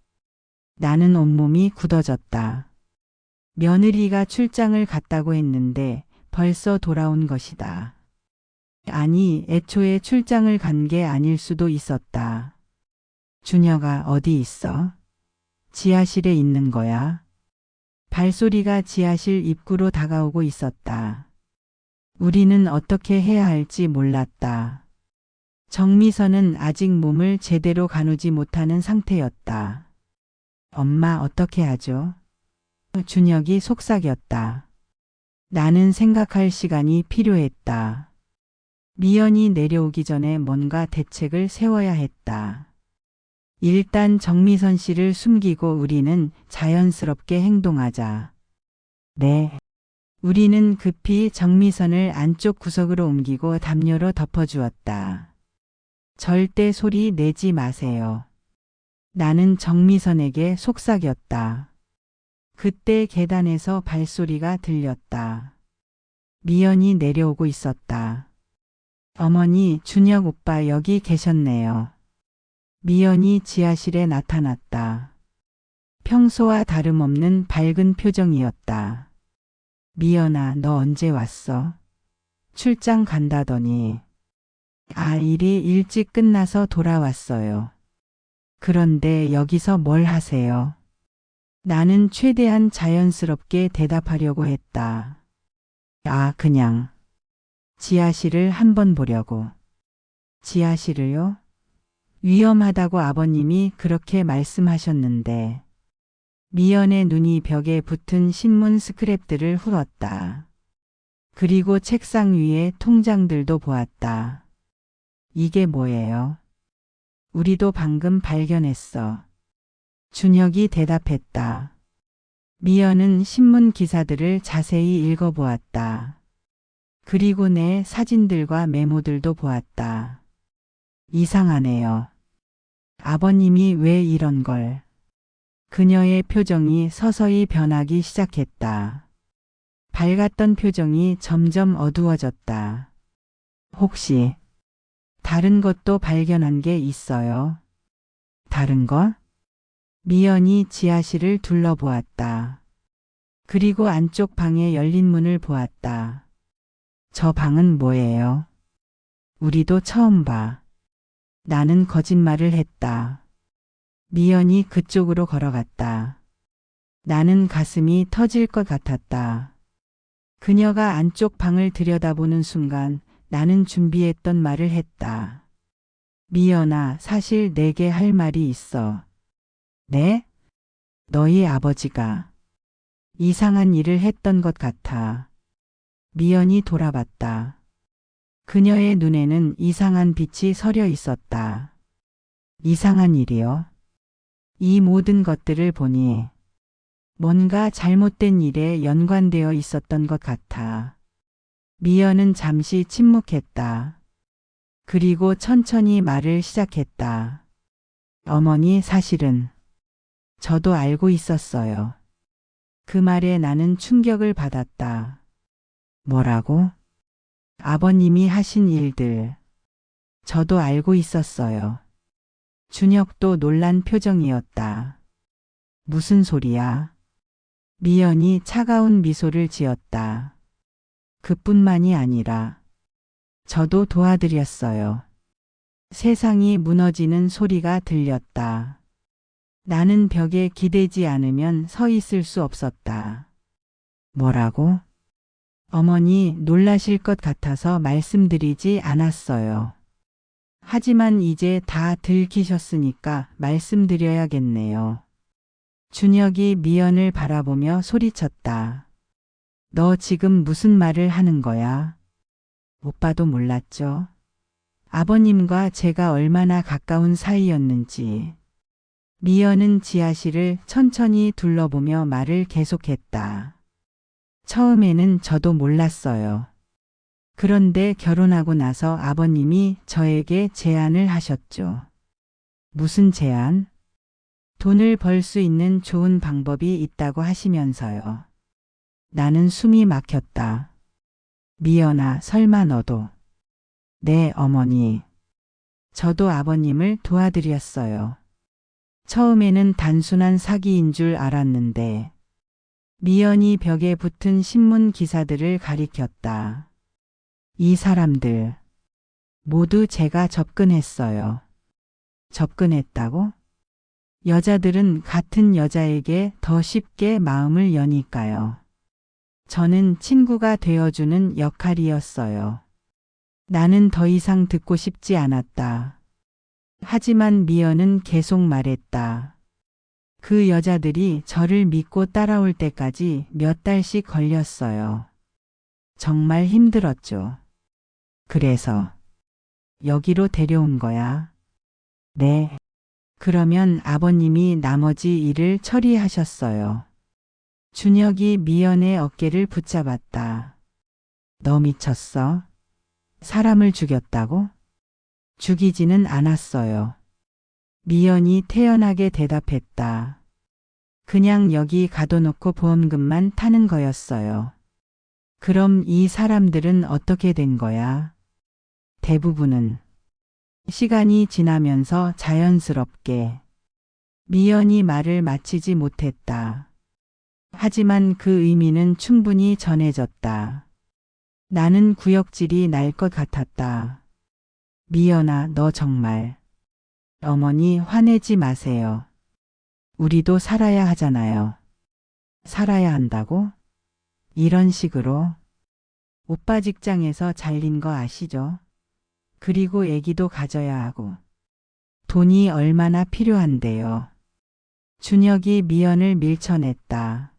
나는 온몸이 굳어졌다. 며느리가 출장을 갔다고 했는데 벌써 돌아온 것이다. 아니, 애초에 출장을 간 게 아닐 수도 있었다. 준혁아 어디 있어? 지하실에 있는 거야. 발소리가 지하실 입구로 다가오고 있었다. 우리는 어떻게 해야 할지 몰랐다. 정미선은 아직 몸을 제대로 가누지 못하는 상태였다. 엄마 어떻게 하죠? 준혁이 속삭였다. 나는 생각할 시간이 필요했다. 미연이 내려오기 전에 뭔가 대책을 세워야 했다. 일단 정미선 씨를 숨기고 우리는 자연스럽게 행동하자. 네. 우리는 급히 정미선을 안쪽 구석으로 옮기고 담요로 덮어주었다. 절대 소리 내지 마세요. 나는 정미선에게 속삭였다. 그때 계단에서 발소리가 들렸다. 미연이 내려오고 있었다. 어머니, 준혁 오빠 여기 계셨네요. 미연이 지하실에 나타났다. 평소와 다름없는 밝은 표정이었다. 미연아, 너 언제 왔어? 출장 간다더니. 일이 일찍 끝나서 돌아왔어요. 그런데 여기서 뭘 하세요? 나는 최대한 자연스럽게 대답하려고 했다. 그냥 지하실을 한번 보려고. 지하실을요? 위험하다고 아버님이 그렇게 말씀하셨는데. 미연의 눈이 벽에 붙은 신문 스크랩들을 훑었다. 그리고 책상 위에 통장들도 보았다. 이게 뭐예요? 우리도 방금 발견했어. 준혁이 대답했다. 미연은 신문 기사들을 자세히 읽어보았다. 그리고 내 사진들과 메모들도 보았다. 이상하네요. 아버님이 왜 이런 걸. 그녀의 표정이 서서히 변하기 시작했다. 밝았던 표정이 점점 어두워졌다. 혹시 다른 것도 발견한 게 있어요? 다른 것? 미연이 지하실을 둘러보았다. 그리고 안쪽 방에 열린 문을 보았다. 저 방은 뭐예요? 우리도 처음 봐. 나는 거짓말을 했다. 미연이 그쪽으로 걸어갔다. 나는 가슴이 터질 것 같았다. 그녀가 안쪽 방을 들여다보는 순간 나는 준비했던 말을 했다. 미연아, 사실 내게 할 말이 있어. 네? 너희 아버지가 이상한 일을 했던 것 같아. 미연이 돌아봤다. 그녀의 눈에는 이상한 빛이 서려 있었다. 이상한 일이요? 이 모든 것들을 보니 뭔가 잘못된 일에 연관되어 있었던 것 같아. 미연은 잠시 침묵했다. 그리고 천천히 말을 시작했다. 어머니, 사실은 저도 알고 있었어요. 그 말에 나는 충격을 받았다. 뭐라고? 아버님이 하신 일들. 저도 알고 있었어요. 준혁도 놀란 표정이었다. 무슨 소리야? 미연이 차가운 미소를 지었다. 그뿐만이 아니라 저도 도와드렸어요. 세상이 무너지는 소리가 들렸다. 나는 벽에 기대지 않으면 서 있을 수 없었다. 뭐라고? 어머니, 놀라실 것 같아서 말씀드리지 않았어요. 하지만 이제 다 들키셨으니까 말씀드려야겠네요. 준혁이 미연을 바라보며 소리쳤다. 너 지금 무슨 말을 하는 거야? 오빠도 몰랐죠? 아버님과 제가 얼마나 가까운 사이였는지. 미연은 지하실을 천천히 둘러보며 말을 계속했다. 처음에는 저도 몰랐어요. 그런데 결혼하고 나서 아버님이 저에게 제안을 하셨죠. 무슨 제안? 돈을 벌 수 있는 좋은 방법이 있다고 하시면서요. 나는 숨이 막혔다. 미연아, 설마 너도. 네, 어머니. 저도 아버님을 도와드렸어요. 처음에는 단순한 사기인 줄 알았는데 미연이 벽에 붙은 신문 기사들을 가리켰다. 이 사람들 모두 제가 접근했어요. 접근했다고? 여자들은 같은 여자에게 더 쉽게 마음을 여니까요. 저는 친구가 되어주는 역할이었어요. 나는 더 이상 듣고 싶지 않았다. 하지만 미연은 계속 말했다. 그 여자들이 저를 믿고 따라올 때까지 몇 달씩 걸렸어요. 정말 힘들었죠. 그래서 여기로 데려온 거야. 네. 그러면 아버님이 나머지 일을 처리하셨어요. 준혁이 미연의 어깨를 붙잡았다. 너 미쳤어? 사람을 죽였다고? 죽이지는 않았어요. 미연이 태연하게 대답했다. 그냥 여기 가둬놓고 보험금만 타는 거였어요. 그럼 이 사람들은 어떻게 된 거야? 대부분은 시간이 지나면서 자연스럽게. 미연이 말을 마치지 못했다. 하지만 그 의미는 충분히 전해졌다. 나는 구역질이 날 것 같았다. 미연아, 너 정말. 어머니, 화내지 마세요. 우리도 살아야 하잖아요. 살아야 한다고? 이런 식으로? 오빠 직장에서 잘린 거 아시죠? 그리고 애기도 가져야 하고. 돈이 얼마나 필요한데요. 준혁이 미연을 밀쳐냈다.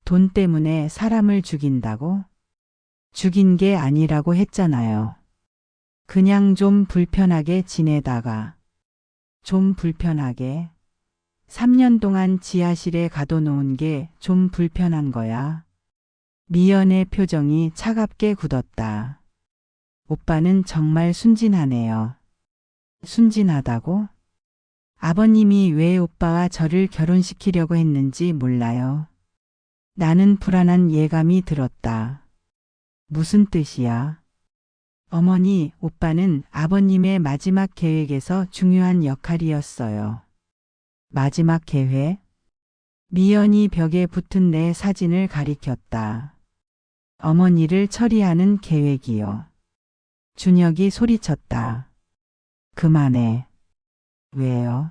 돈 때문에 사람을 죽인다고? 죽인 게 아니라고 했잖아요. 그냥 좀 불편하게 지내다가. 좀 불편하게? 3년 동안 지하실에 가둬놓은 게 좀 불편한 거야. 미연의 표정이 차갑게 굳었다. 오빠는 정말 순진하네요. 순진하다고? 아버님이 왜 오빠와 저를 결혼시키려고 했는지 몰라요. 나는 불안한 예감이 들었다. 무슨 뜻이야? 어머니, 오빠는 아버님의 마지막 계획에서 중요한 역할이었어요. 마지막 계획? 미연이 벽에 붙은 내 사진을 가리켰다. 어머니를 처리하는 계획이요. 준혁이 소리쳤다. 그만해. 왜요?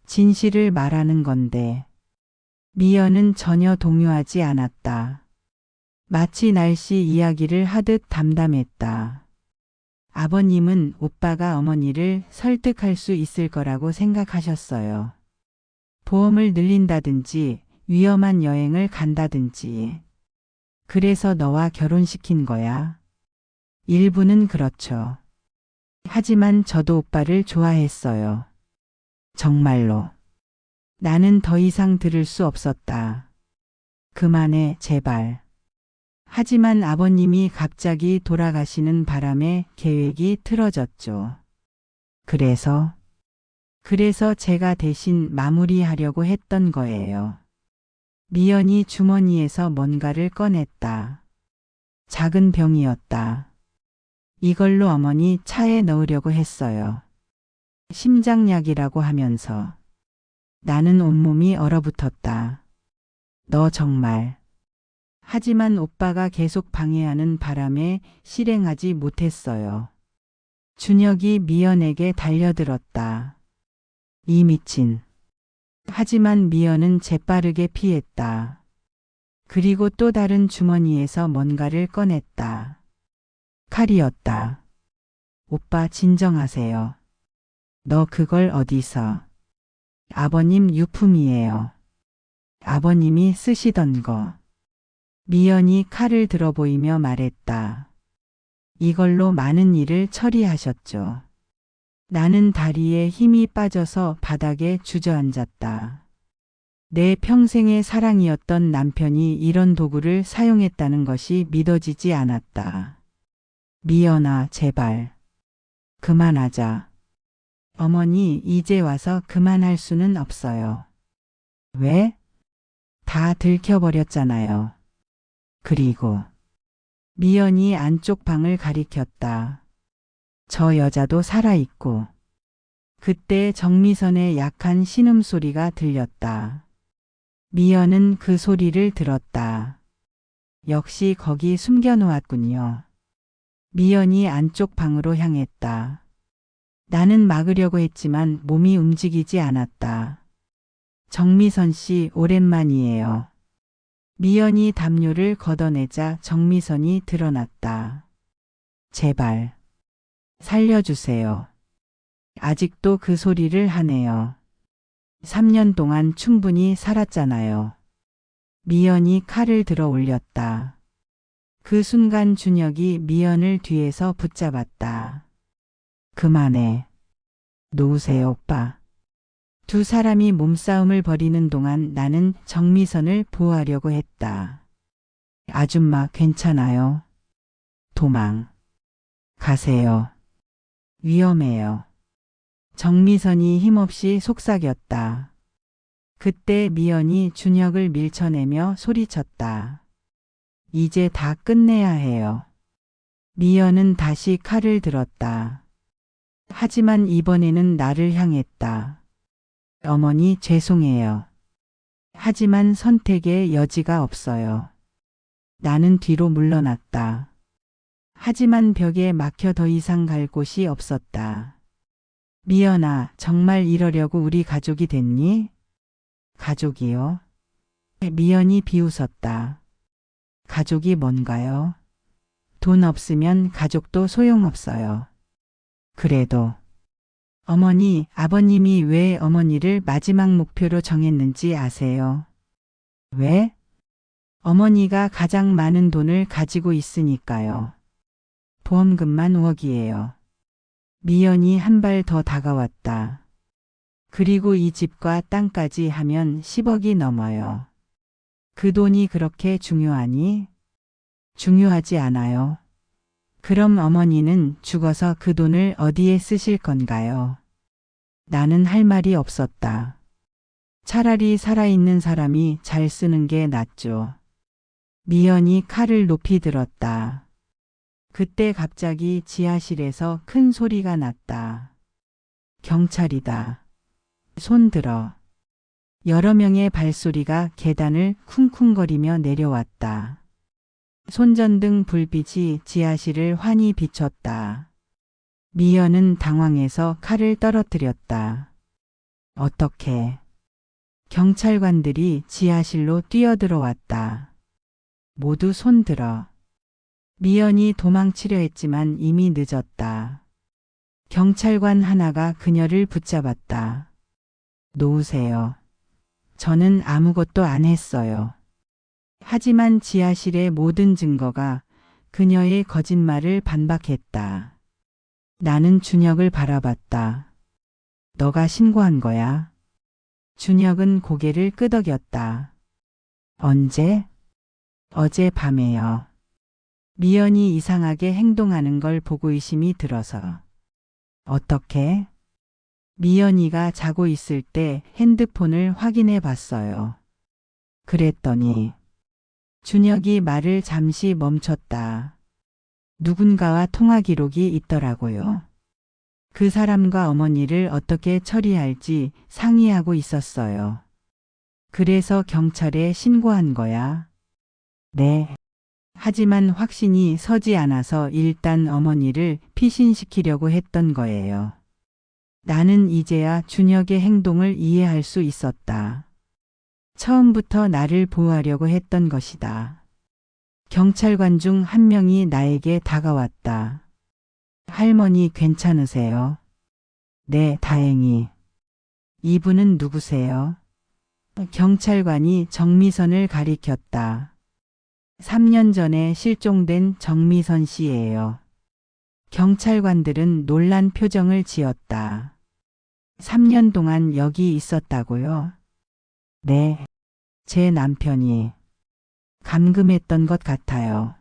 진실을 말하는 건데. 미연은 전혀 동요하지 않았다. 마치 날씨 이야기를 하듯 담담했다. 아버님은 오빠가 어머니를 설득할 수 있을 거라고 생각하셨어요. 보험을 늘린다든지 위험한 여행을 간다든지. 그래서 너와 결혼시킨 거야. 일부는 그렇죠. 하지만 저도 오빠를 좋아했어요. 정말로. 나는 더 이상 들을 수 없었다. 그만해, 제발. 하지만 아버님이 갑자기 돌아가시는 바람에 계획이 틀어졌죠. 그래서 제가 대신 마무리하려고 했던 거예요. 미연이 주머니에서 뭔가를 꺼냈다. 작은 병이었다. 이걸로 어머니 차에 넣으려고 했어요. 심장약이라고 하면서. 나는 온몸이 얼어붙었다. 너 정말. 하지만 오빠가 계속 방해하는 바람에 실행하지 못했어요. 준혁이 미연에게 달려들었다. 이 미친. 하지만 미연은 재빠르게 피했다. 그리고 또 다른 주머니에서 뭔가를 꺼냈다. 칼이었다. 오빠 진정하세요. 너 그걸 어디서? 아버님 유품이에요. 아버님이 쓰시던 거. 미연이 칼을 들어 보이며 말했다. 이걸로 많은 일을 처리하셨죠. 나는 다리에 힘이 빠져서 바닥에 주저앉았다. 내 평생의 사랑이었던 남편이 이런 도구를 사용했다는 것이 믿어지지 않았다. 미연아, 제발. 그만하자. 어머니, 이제 와서 그만할 수는 없어요. 왜? 다 들켜버렸잖아요. 그리고 미연이 안쪽 방을 가리켰다. 저 여자도 살아있고. 그때 정미선의 약한 신음소리가 들렸다. 미연은 그 소리를 들었다. 역시 거기 숨겨놓았군요. 미연이 안쪽 방으로 향했다. 나는 막으려고 했지만 몸이 움직이지 않았다. 정미선 씨, 오랜만이에요. 미연이 담요를 걷어내자 정미선이 드러났다. 제발 살려주세요. 아직도 그 소리를 하네요. 3년 동안 충분히 살았잖아요. 미연이 칼을 들어 올렸다. 그 순간 준혁이 미연을 뒤에서 붙잡았다. 그만해. 놓으세요, 오빠. 두 사람이 몸싸움을 벌이는 동안 나는 정미선을 보호하려고 했다. 아줌마 괜찮아요? 도망 가세요. 위험해요. 정미선이 힘없이 속삭였다. 그때 미연이 준혁을 밀쳐내며 소리쳤다. 이제 다 끝내야 해요. 미연은 다시 칼을 들었다. 하지만 이번에는 나를 향했다. 어머니, 죄송해요. 하지만 선택의 여지가 없어요. 나는 뒤로 물러났다. 하지만 벽에 막혀 더 이상 갈 곳이 없었다. 미연아, 정말 이러려고 우리 가족이 됐니? 가족이요? 미연이 비웃었다. 가족이 뭔가요? 돈 없으면 가족도 소용없어요. 그래도 어머니, 아버님이 왜 어머니를 마지막 목표로 정했는지 아세요? 왜? 어머니가 가장 많은 돈을 가지고 있으니까요. 보험금만 5억이에요. 미연이 한 발 더 다가왔다. 그리고 이 집과 땅까지 하면 10억이 넘어요. 그 돈이 그렇게 중요하니? 중요하지 않아요. 그럼 어머니는 죽어서 그 돈을 어디에 쓰실 건가요? 나는 할 말이 없었다. 차라리 살아있는 사람이 잘 쓰는 게 낫죠. 미연이 칼을 높이 들었다. 그때 갑자기 지하실에서 큰 소리가 났다. 경찰이다. 손 들어. 여러 명의 발소리가 계단을 쿵쿵거리며 내려왔다. 손전등 불빛이 지하실을 환히 비췄다. 미연은 당황해서 칼을 떨어뜨렸다. 어떻게? 경찰관들이 지하실로 뛰어들어왔다. 모두 손 들어. 미연이 도망치려 했지만 이미 늦었다. 경찰관 하나가 그녀를 붙잡았다. 놓으세요. 저는 아무것도 안 했어요. 하지만 지하실의 모든 증거가 그녀의 거짓말을 반박했다. 나는 준혁을 바라봤다. 너가 신고한 거야? 준혁은 고개를 끄덕였다. 언제? 어젯밤에요. 미연이 이상하게 행동하는 걸 보고 의심이 들어서. 어떻게? 미연이가 자고 있을 때 핸드폰을 확인해 봤어요. 그랬더니 준혁이 말을 잠시 멈췄다. 누군가와 통화 기록이 있더라고요. 그 사람과 어머니를 어떻게 처리할지 상의하고 있었어요. 그래서 경찰에 신고한 거야. 네. 하지만 확신이 서지 않아서 일단 어머니를 피신시키려고 했던 거예요. 나는 이제야 준혁의 행동을 이해할 수 있었다. 처음부터 나를 보호하려고 했던 것이다. 경찰관 중 한 명이 나에게 다가왔다. 할머니 괜찮으세요? 네, 다행히. 이분은 누구세요? 경찰관이 정미선을 가리켰다. 3년 전에 실종된 정미선 씨예요. 경찰관들은 놀란 표정을 지었다. 3년 동안 여기 있었다고요? 네, 제 남편이 감금했던 것 같아요.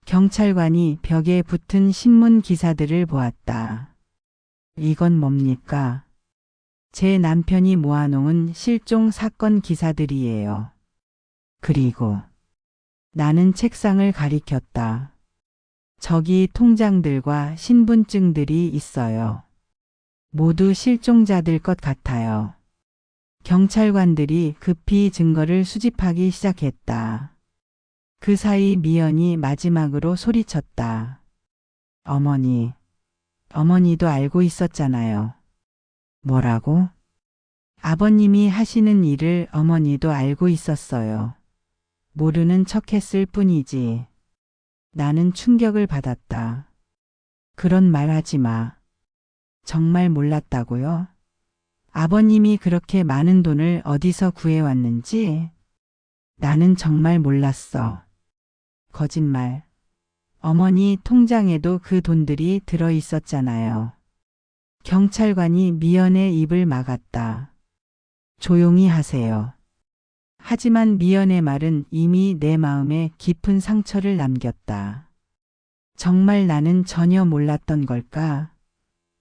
경찰관이 벽에 붙은 신문 기사들을 보았다. 이건 뭡니까? 제 남편이 모아놓은 실종 사건 기사들이에요. 그리고 나는 책상을 가리켰다. 저기 통장들과 신분증들이 있어요. 모두 실종자들 것 같아요. 경찰관들이 급히 증거를 수집하기 시작했다. 그 사이 미연이 마지막으로 소리쳤다. 어머니, 어머니도 알고 있었잖아요. 뭐라고? 아버님이 하시는 일을 어머니도 알고 있었어요. 모르는 척했을 뿐이지. 나는 충격을 받았다. 그런 말 하지 마. 정말 몰랐다고요? 아버님이 그렇게 많은 돈을 어디서 구해왔는지? 나는 정말 몰랐어. 거짓말. 어머니 통장에도 그 돈들이 들어 있었잖아요. 경찰관이 미연의 입을 막았다. 조용히 하세요. 하지만 미연의 말은 이미 내 마음에 깊은 상처를 남겼다. 정말 나는 전혀 몰랐던 걸까?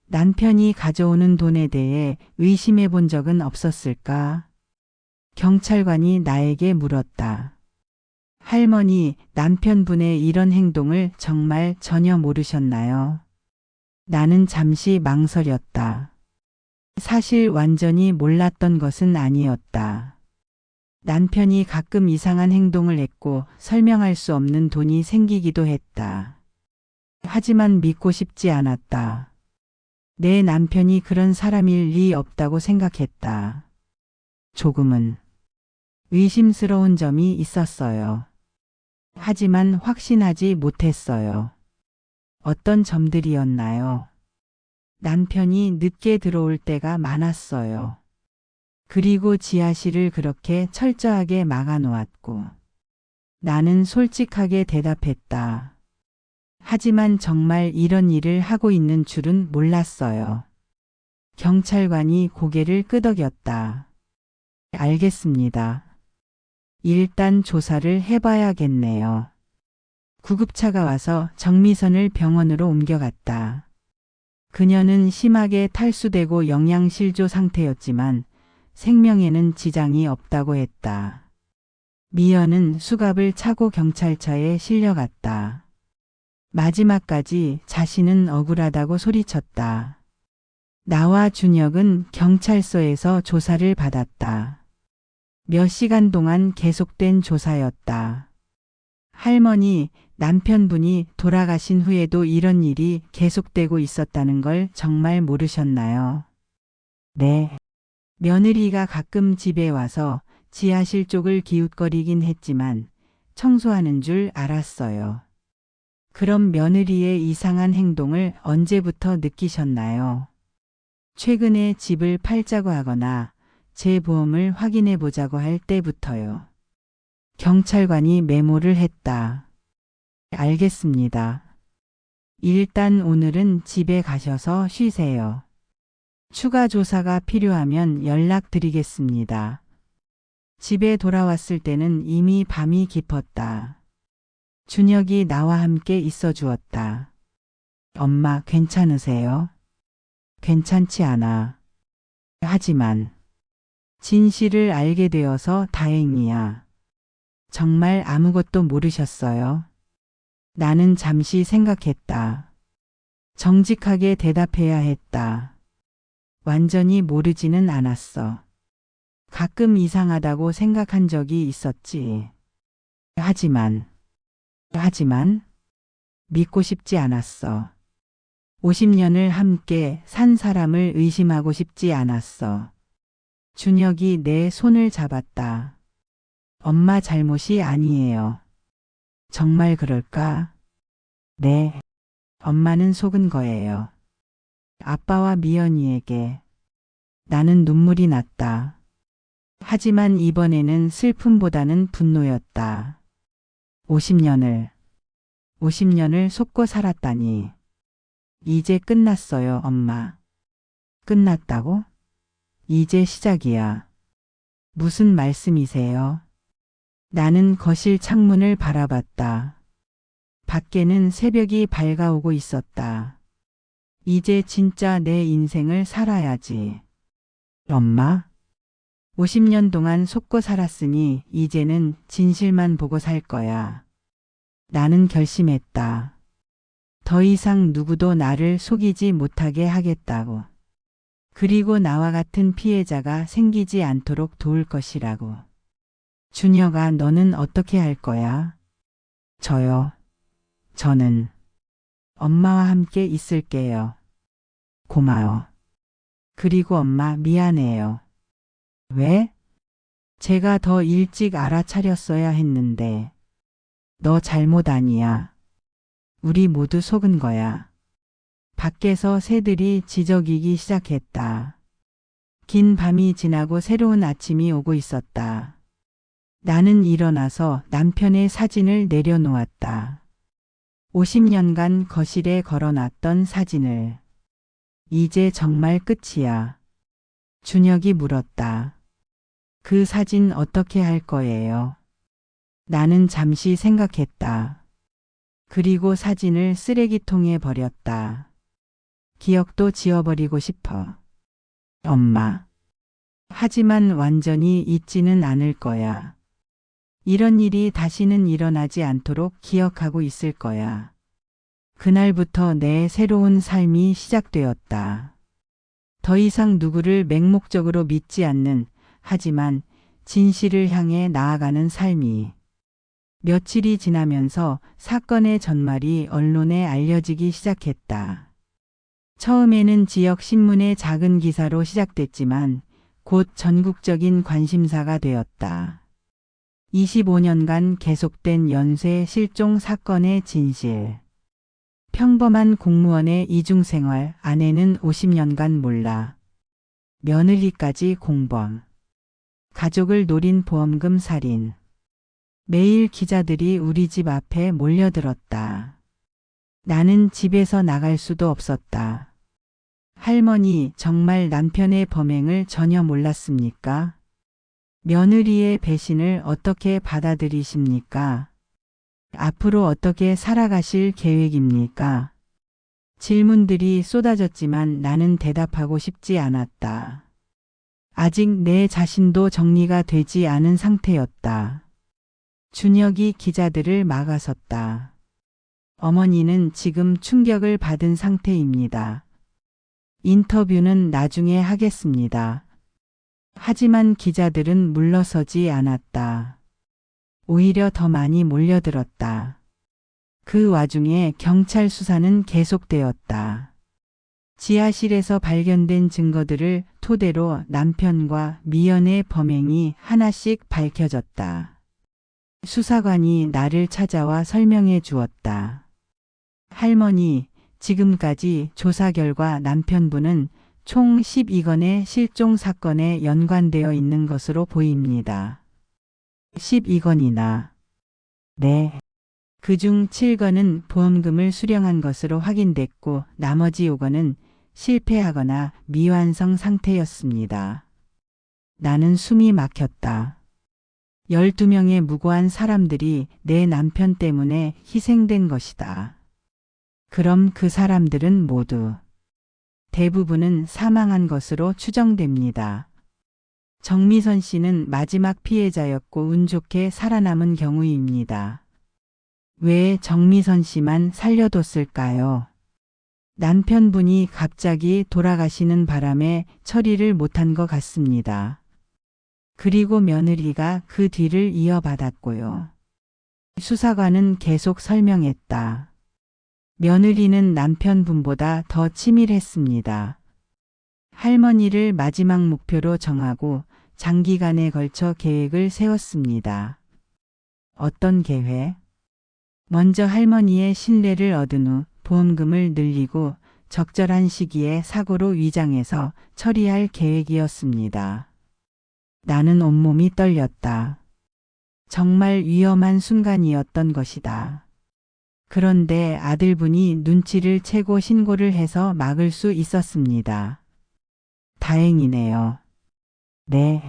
남편이 가져오는 돈에 대해 의심해 본 적은 없었을까? 경찰관이 나에게 물었다. 할머니, 남편분의 이런 행동을 정말 전혀 모르셨나요? 나는 잠시 망설였다. 사실 완전히 몰랐던 것은 아니었다. 남편이 가끔 이상한 행동을 했고 설명할 수 없는 돈이 생기기도 했다. 하지만 믿고 싶지 않았다. 내 남편이 그런 사람일 리 없다고 생각했다. 조금은 의심스러운 점이 있었어요. 하지만 확신하지 못했어요. 어떤 점들이었나요? 남편이 늦게 들어올 때가 많았어요. 그리고 지하실을 그렇게 철저하게 막아놓았고. 나는 솔직하게 대답했다. 하지만 정말 이런 일을 하고 있는 줄은 몰랐어요. 경찰관이 고개를 끄덕였다. 알겠습니다. 일단 조사를 해봐야겠네요. 구급차가 와서 정미선을 병원으로 옮겨갔다. 그녀는 심하게 탈수되고 영양실조 상태였지만 생명에는 지장이 없다고 했다. 미연은 수갑을 차고 경찰차에 실려갔다. 마지막까지 자신은 억울하다고 소리쳤다. 나와 준혁은 경찰서에서 조사를 받았다. 몇 시간 동안 계속된 조사였다. 할머니, 남편분이 돌아가신 후에도 이런 일이 계속되고 있었다는 걸 정말 모르셨나요? 네. 며느리가 가끔 집에 와서 지하실 쪽을 기웃거리긴 했지만 청소하는 줄 알았어요. 그럼 며느리의 이상한 행동을 언제부터 느끼셨나요? 최근에 집을 팔자고 하거나 제 보험을 확인해 보자고 할 때부터요. 경찰관이 메모를 했다. 알겠습니다. 일단 오늘은 집에 가셔서 쉬세요. 추가 조사가 필요하면 연락드리겠습니다. 집에 돌아왔을 때는 이미 밤이 깊었다. 준혁이 나와 함께 있어 주었다. 엄마 괜찮으세요? 괜찮지 않아. 하지만 진실을 알게 되어서 다행이야. 정말 아무것도 모르셨어요? 나는 잠시 생각했다. 정직하게 대답해야 했다. 완전히 모르지는 않았어. 가끔 이상하다고 생각한 적이 있었지. 하지만 믿고 싶지 않았어. 50년을 함께 산 사람을 의심하고 싶지 않았어. 준혁이 내 손을 잡았다. 엄마 잘못이 아니에요. 정말 그럴까? 네. 엄마는 속은 거예요. 아빠와 미연이에게. 나는 눈물이 났다. 하지만 이번에는 슬픔보다는 분노였다. 50년을 속고 살았다니. 이제 끝났어요, 엄마. 끝났다고? 이제 시작이야. 무슨 말씀이세요? 나는 거실 창문을 바라봤다. 밖에는 새벽이 밝아오고 있었다. 이제 진짜 내 인생을 살아야지. 엄마, 50년 동안 속고 살았으니 이제는 진실만 보고 살 거야. 나는 결심했다. 더 이상 누구도 나를 속이지 못하게 하겠다고. 그리고 나와 같은 피해자가 생기지 않도록 도울 것이라고. 준혁아, 너는 어떻게 할 거야? 저는 엄마와 함께 있을게요. 고마워. 그리고 엄마, 미안해요. 왜? 제가 더 일찍 알아차렸어야 했는데. 너 잘못 아니야. 우리 모두 속은 거야. 밖에서 새들이 지저귀기 시작했다. 긴 밤이 지나고 새로운 아침이 오고 있었다. 나는 일어나서 남편의 사진을 내려놓았다. 50년간 거실에 걸어놨던 사진을. 이제 정말 끝이야. 준혁이 물었다. 그 사진 어떻게 할 거예요? 나는 잠시 생각했다. 그리고 사진을 쓰레기통에 버렸다. 기억도 지워버리고 싶어. 엄마. 하지만 완전히 잊지는 않을 거야. 이런 일이 다시는 일어나지 않도록 기억하고 있을 거야. 그날부터 내 새로운 삶이 시작되었다. 더 이상 누구를 맹목적으로 믿지 않는, 하지만 진실을 향해 나아가는 삶이. 며칠이 지나면서 사건의 전말이 언론에 알려지기 시작했다. 처음에는 지역 신문의 작은 기사로 시작됐지만 곧 전국적인 관심사가 되었다. 25년간 계속된 연쇄 실종 사건의 진실. 평범한 공무원의 이중생활, 아내는 50년간 몰라. 며느리까지 공범. 가족을 노린 보험금 살인. 매일 기자들이 우리 집 앞에 몰려들었다. 나는 집에서 나갈 수도 없었다. 할머니, 정말 남편의 범행을 전혀 몰랐습니까? 며느리의 배신을 어떻게 받아들이십니까? 앞으로 어떻게 살아가실 계획입니까? 질문들이 쏟아졌지만 나는 대답하고 싶지 않았다. 아직 내 자신도 정리가 되지 않은 상태였다. 준혁이 기자들을 막아섰다. 어머니는 지금 충격을 받은 상태입니다. 인터뷰는 나중에 하겠습니다. 하지만 기자들은 물러서지 않았다. 오히려 더 많이 몰려들었다. 그 와중에 경찰 수사는 계속되었다. 지하실에서 발견된 증거들을 토대로 남편과 미연의 범행이 하나씩 밝혀졌다. 수사관이 나를 찾아와 설명해 주었다. 할머니, 지금까지 조사 결과 남편분은 총 12건의 실종 사건에 연관되어 있는 것으로 보입니다. 12건이나. 네. 그중 7건은 보험금을 수령한 것으로 확인됐고 나머지 5건은 실패하거나 미완성 상태였습니다. 나는 숨이 막혔다. 12명의 무고한 사람들이 내 남편 때문에 희생된 것이다. 그럼 그 사람들은 모두 대부분은 사망한 것으로 추정됩니다. 정미선 씨는 마지막 피해자였고 운 좋게 살아남은 경우입니다. 왜 정미선 씨만 살려뒀을까요? 남편분이 갑자기 돌아가시는 바람에 처리를 못한 것 같습니다. 그리고 며느리가 그 뒤를 이어받았고요. 수사관은 계속 설명했다. 며느리는 남편분보다 더 치밀했습니다. 할머니를 마지막 목표로 정하고 장기간에 걸쳐 계획을 세웠습니다. 어떤 계획? 먼저 할머니의 신뢰를 얻은 후 보험금을 늘리고 적절한 시기에 사고로 위장해서 처리할 계획이었습니다. 나는 온몸이 떨렸다. 정말 위험한 순간이었던 것이다. 그런데 아들분이 눈치를 채고 신고를 해서 막을 수 있었습니다. 다행이네요. 네.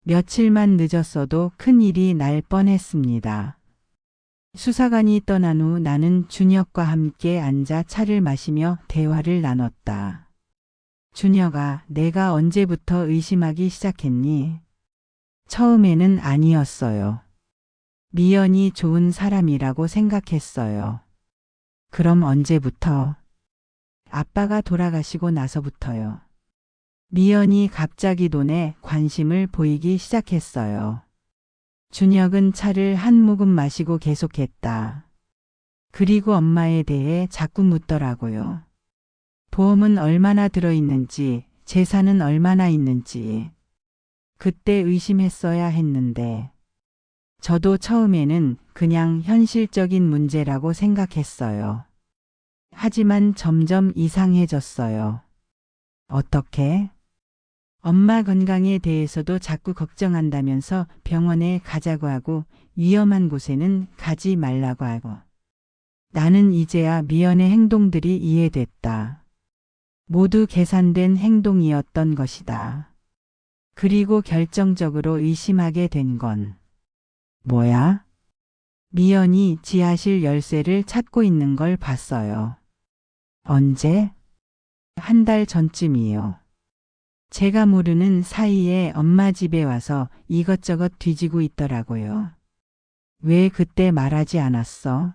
며칠만 늦었어도 큰일이 날 뻔했습니다. 수사관이 떠난 후 나는 준혁과 함께 앉아 차를 마시며 대화를 나눴다. 준혁아, 내가 언제부터 의심하기 시작했니? 처음에는 아니었어요. 미연이 좋은 사람이라고 생각했어요. 그럼 언제부터? 아빠가 돌아가시고 나서부터요. 미연이 갑자기 돈에 관심을 보이기 시작했어요. 준혁은 차를 한 모금 마시고 계속했다. 그리고 엄마에 대해 자꾸 묻더라고요. 보험은 얼마나 들어있는지, 재산은 얼마나 있는지. 그때 의심했어야 했는데, 저도 처음에는 그냥 현실적인 문제라고 생각했어요. 하지만 점점 이상해졌어요. 어떻게? 엄마 건강에 대해서도 자꾸 걱정한다면서 병원에 가자고 하고 위험한 곳에는 가지 말라고 하고. 나는 이제야 미연의 행동들이 이해됐다. 모두 계산된 행동이었던 것이다. 그리고 결정적으로 의심하게 된 건 뭐야? 미연이 지하실 열쇠를 찾고 있는 걸 봤어요. 언제? 한 달 전쯤이요. 제가 모르는 사이에 엄마 집에 와서 이것저것 뒤지고 있더라고요. 왜 그때 말하지 않았어?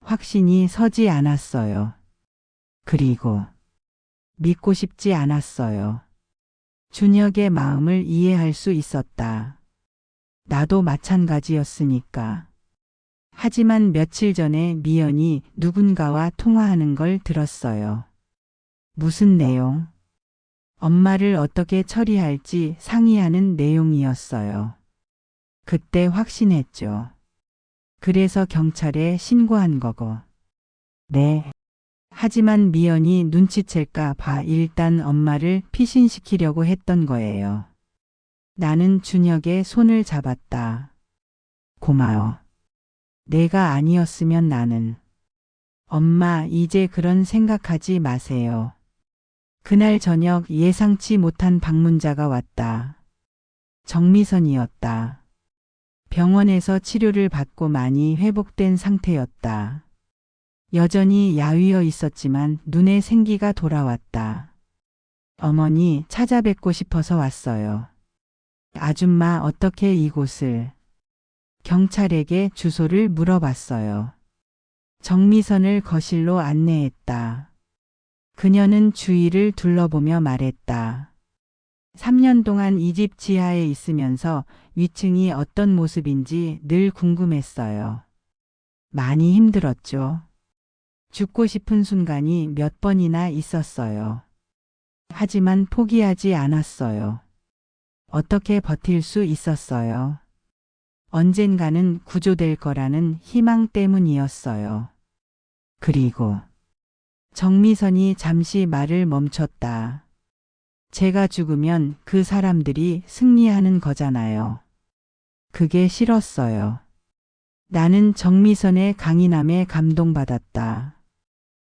확신이 서지 않았어요. 그리고 믿고 싶지 않았어요. 준혁의 마음을 이해할 수 있었다. 나도 마찬가지였으니까. 하지만 며칠 전에 미연이 누군가와 통화하는 걸 들었어요. 무슨 내용? 엄마를 어떻게 처리할지 상의하는 내용이었어요. 그때 확신했죠. 그래서 경찰에 신고한 거고. 네. 하지만 미연이 눈치챌까 봐 일단 엄마를 피신시키려고 했던 거예요. 나는 준혁의 손을 잡았다. 고마워. 내가 아니었으면 나는. 엄마, 이제 그런 생각하지 마세요. 그날 저녁 예상치 못한 방문자가 왔다. 정미선이었다. 병원에서 치료를 받고 많이 회복된 상태였다. 여전히 야위어 있었지만 눈에 생기가 돌아왔다. 어머니, 찾아뵙고 싶어서 왔어요. 아줌마, 어떻게 이곳을? 경찰에게 주소를 물어봤어요. 정미선을 거실로 안내했다. 그녀는 주위를 둘러보며 말했다. 3년 동안 이 집 지하에 있으면서 위층이 어떤 모습인지 늘 궁금했어요. 많이 힘들었죠. 죽고 싶은 순간이 몇 번이나 있었어요. 하지만 포기하지 않았어요. 어떻게 버틸 수 있었어요? 언젠가는 구조될 거라는 희망 때문이었어요. 그리고 정미선이 잠시 말을 멈췄다. 제가 죽으면 그 사람들이 승리하는 거잖아요. 그게 싫었어요. 나는 정미선의 강인함에 감동받았다.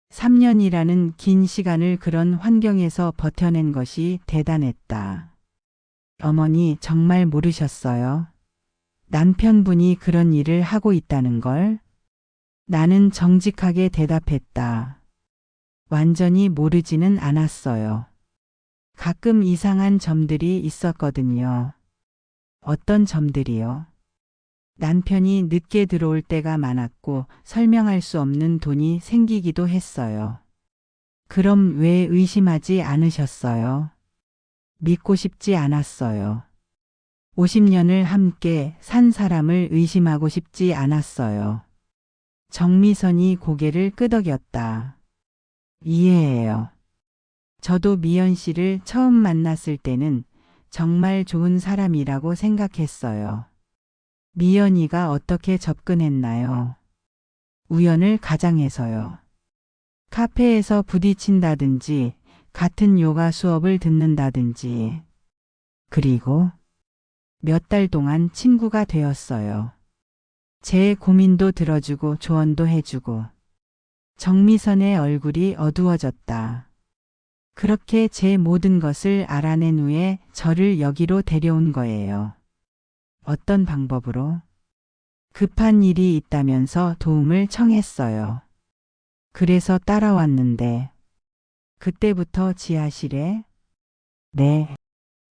3년이라는 긴 시간을 그런 환경에서 버텨낸 것이 대단했다. 어머니, 정말 모르셨어요? 남편분이 그런 일을 하고 있다는 걸? 나는 정직하게 대답했다. 완전히 모르지는 않았어요. 가끔 이상한 점들이 있었거든요. 어떤 점들이요? 남편이 늦게 들어올 때가 많았고 설명할 수 없는 돈이 생기기도 했어요. 그럼 왜 의심하지 않으셨어요? 믿고 싶지 않았어요. 50년을 함께 산 사람을 의심하고 싶지 않았어요. 정미선이 고개를 끄덕였다. 이해해요. 저도 미연 씨를 처음 만났을 때는 정말 좋은 사람이라고 생각했어요. 미연이가 어떻게 접근했나요? 우연을 가장해서요. 카페에서 부딪힌다든지 같은 요가 수업을 듣는다든지. 그리고 몇 달 동안 친구가 되었어요. 제 고민도 들어주고 조언도 해주고. 정미선의 얼굴이 어두워졌다. 그렇게 제 모든 것을 알아낸 후에 저를 여기로 데려온 거예요. 어떤 방법으로? 급한 일이 있다면서 도움을 청했어요. 그래서 따라왔는데 그때부터 지하실에 네,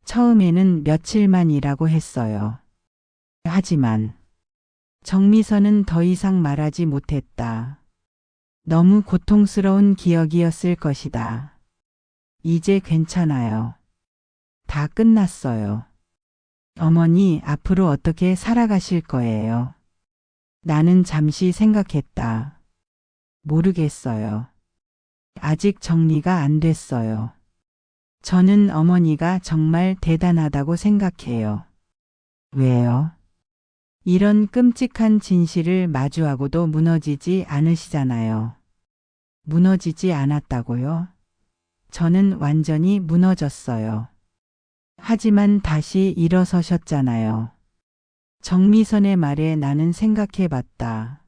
처음에는 며칠만 이라고 했어요. 하지만 정미선은 더 이상 말하지 못했다. 너무 고통스러운 기억이었을 것이다. 이제 괜찮아요. 다 끝났어요. 어머니 앞으로 어떻게 살아가실 거예요? 나는 잠시 생각했다. 모르겠어요. 아직 정리가 안 됐어요. 저는 어머니가 정말 대단하다고 생각해요. 왜요? 이런 끔찍한 진실을 마주하고도 무너지지 않으시잖아요. 무너지지 않았다고요? 저는 완전히 무너졌어요. 하지만 다시 일어서셨잖아요. 정미선의 말에 나는 생각해 봤다.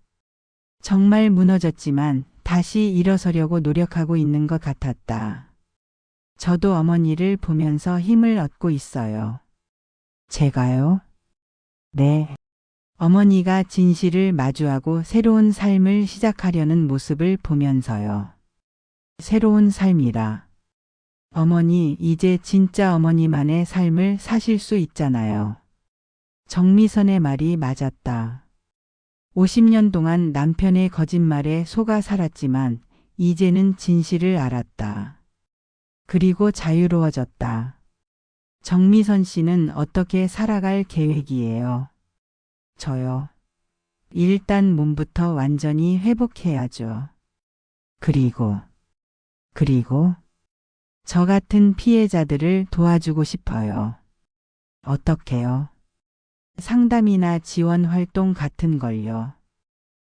정말 무너졌지만 다시 일어서려고 노력하고 있는 것 같았다. 저도 어머니를 보면서 힘을 얻고 있어요. 제가요? 네. 어머니가 진실을 마주하고 새로운 삶을 시작하려는 모습을 보면서요. 새로운 삶이라. 어머니, 이제 진짜 어머니만의 삶을 사실 수 있잖아요. 정미선의 말이 맞았다. 50년 동안 남편의 거짓말에 속아 살았지만 이제는 진실을 알았다. 그리고 자유로워졌다. 정미선 씨는 어떻게 살아갈 계획이에요? 저요. 일단 몸부터 완전히 회복해야죠. 그리고 저 같은 피해자들을 도와주고 싶어요. 어떻게요? 상담이나 지원 활동 같은 걸요.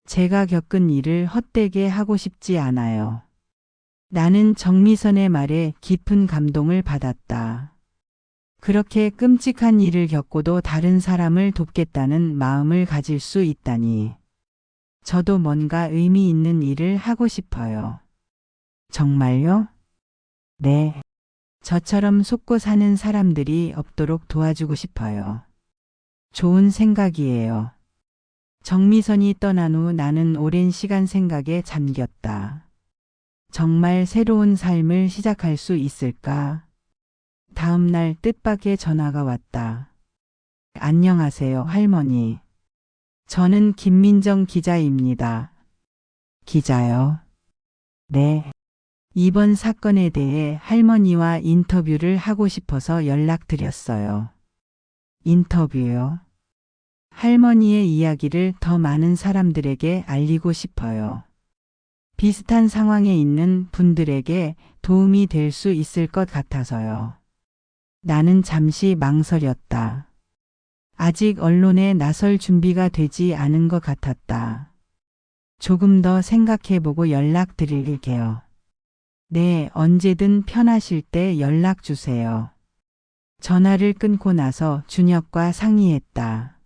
제가 겪은 일을 헛되게 하고 싶지 않아요. 나는 정미선의 말에 깊은 감동을 받았다. 그렇게 끔찍한 일을 겪고도 다른 사람을 돕겠다는 마음을 가질 수 있다니. 저도 뭔가 의미 있는 일을 하고 싶어요. 정말요? 네. 저처럼 속고 사는 사람들이 없도록 도와주고 싶어요. 좋은 생각이에요. 정미선이 떠난 후 나는 오랜 시간 생각에 잠겼다. 정말 새로운 삶을 시작할 수 있을까? 다음 날 뜻밖의 전화가 왔다. 안녕하세요, 할머니. 저는 김민정 기자입니다. 기자요? 네. 이번 사건에 대해 할머니와 인터뷰를 하고 싶어서 연락드렸어요. 인터뷰요? 할머니의 이야기를 더 많은 사람들에게 알리고 싶어요. 비슷한 상황에 있는 분들에게 도움이 될 수 있을 것 같아서요. 나는 잠시 망설였다. 아직 언론에 나설 준비가 되지 않은 것 같았다. 조금 더 생각해보고 연락드릴게요. 네, 언제든 편하실 때 연락 주세요. 전화를 끊고 나서 준혁과 상의했다.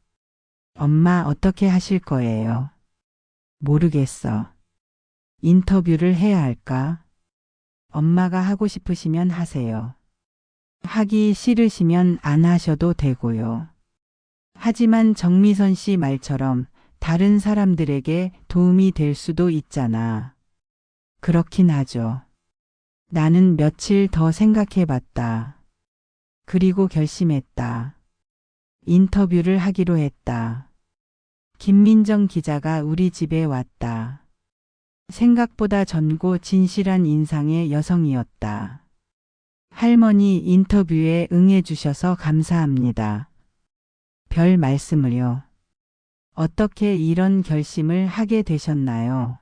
엄마 어떻게 하실 거예요? 모르겠어. 인터뷰를 해야 할까? 엄마가 하고 싶으시면 하세요. 하기 싫으시면 안 하셔도 되고요. 하지만 정미선 씨 말처럼 다른 사람들에게 도움이 될 수도 있잖아. 그렇긴 하죠. 나는 며칠 더 생각해 봤다. 그리고 결심했다. 인터뷰를 하기로 했다. 김민정 기자가 우리 집에 왔다. 생각보다 젊고 진실한 인상의 여성이었다. 할머니 인터뷰에 응해주셔서 감사합니다. 별 말씀을요. 어떻게 이런 결심을 하게 되셨나요?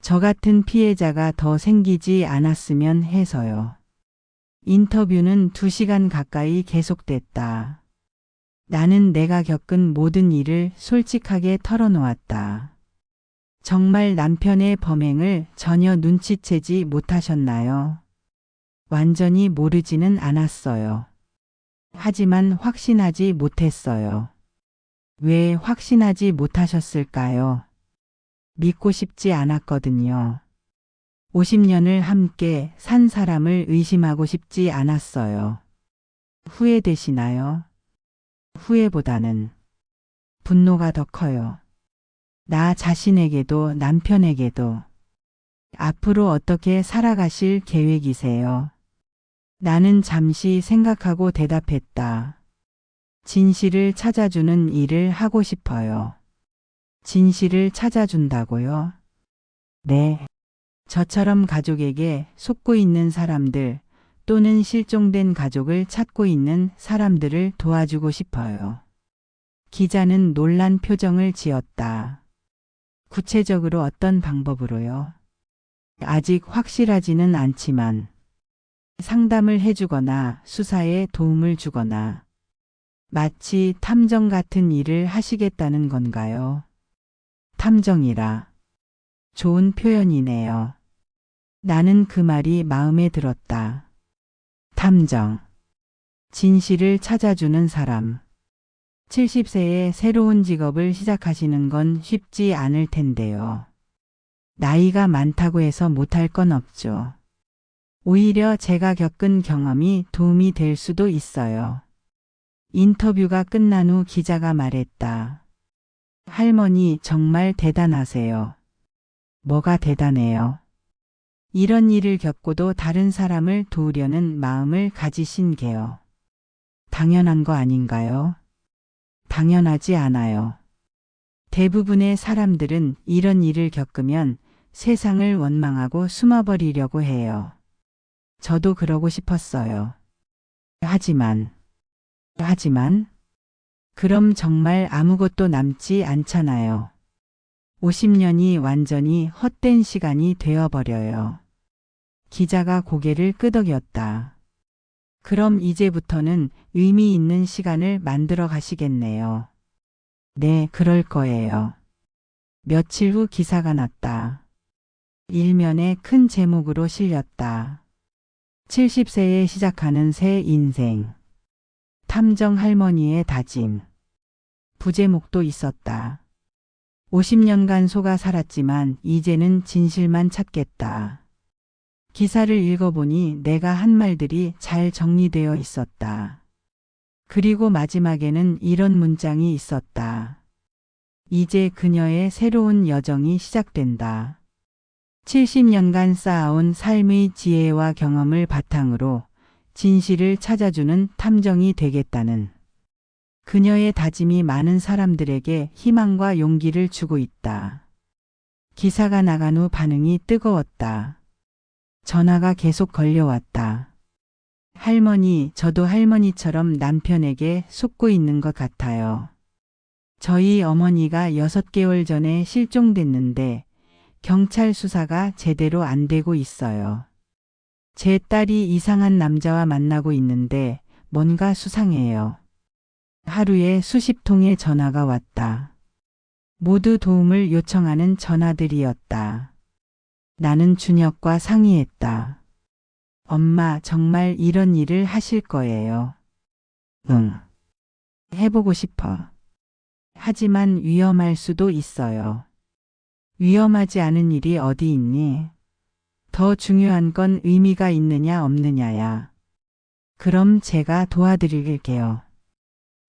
저 같은 피해자가 더 생기지 않았으면 해서요. 인터뷰는 2시간 가까이 계속됐다. 나는 내가 겪은 모든 일을 솔직하게 털어놓았다. 정말 남편의 범행을 전혀 눈치채지 못하셨나요? 완전히 모르지는 않았어요. 하지만 확신하지 못했어요. 왜 확신하지 못하셨을까요? 믿고 싶지 않았거든요. 50년을 함께 산 사람을 의심하고 싶지 않았어요. 후회되시나요? 후회보다는 분노가 더 커요. 나 자신에게도 남편에게도. 앞으로 어떻게 살아가실 계획이세요? 나는 잠시 생각하고 대답했다. 진실을 찾아주는 일을 하고 싶어요. 진실을 찾아준다고요? 네. 저처럼 가족에게 속고 있는 사람들 또는 실종된 가족을 찾고 있는 사람들을 도와주고 싶어요. 기자는 놀란 표정을 지었다. 구체적으로 어떤 방법으로요? 아직 확실하지는 않지만 상담을 해주거나 수사에 도움을 주거나 마치 탐정 같은 일을 하시겠다는 건가요? 탐정이라. 좋은 표현이네요. 나는 그 말이 마음에 들었다. 탐정. 진실을 찾아주는 사람. 70세에 새로운 직업을 시작하시는 건 쉽지 않을 텐데요. 나이가 많다고 해서 못할 건 없죠. 오히려 제가 겪은 경험이 도움이 될 수도 있어요. 인터뷰가 끝난 후 기자가 말했다. 할머니 정말 대단하세요. 뭐가 대단해요? 이런 일을 겪고도 다른 사람을 도우려는 마음을 가지신 게요. 당연한 거 아닌가요? 당연하지 않아요. 대부분의 사람들은 이런 일을 겪으면 세상을 원망하고 숨어버리려고 해요. 저도 그러고 싶었어요. 하지만, 그럼 정말 아무것도 남지 않잖아요. 50년이 완전히 헛된 시간이 되어버려요. 기자가 고개를 끄덕였다. 그럼 이제부터는 의미 있는 시간을 만들어 가시겠네요. 네, 그럴 거예요. 며칠 후 기사가 났다. 일면에 큰 제목으로 실렸다. 70세에 시작하는 새 인생. 탐정 할머니의 다짐. 부제목도 있었다. 50년간 속아 살았지만 이제는 진실만 찾겠다. 기사를 읽어보니 내가 한 말들이 잘 정리되어 있었다. 그리고 마지막에는 이런 문장이 있었다. 이제 그녀의 새로운 여정이 시작된다. 70년간 쌓아온 삶의 지혜와 경험을 바탕으로 진실을 찾아주는 탐정이 되겠다는 그녀의 다짐이 많은 사람들에게 희망과 용기를 주고 있다. 기사가 나간 후 반응이 뜨거웠다. 전화가 계속 걸려왔다. 할머니, 저도 할머니처럼 남편에게 속고 있는 것 같아요. 저희 어머니가 6개월 전에 실종됐는데 경찰 수사가 제대로 안 되고 있어요. 제 딸이 이상한 남자와 만나고 있는데 뭔가 수상해요. 하루에 수십 통의 전화가 왔다. 모두 도움을 요청하는 전화들이었다. 나는 준혁과 상의했다. 엄마, 정말 이런 일을 하실 거예요? 응. 해보고 싶어. 하지만 위험할 수도 있어요. 위험하지 않은 일이 어디 있니? 더 중요한 건 의미가 있느냐 없느냐야. 그럼 제가 도와드릴게요.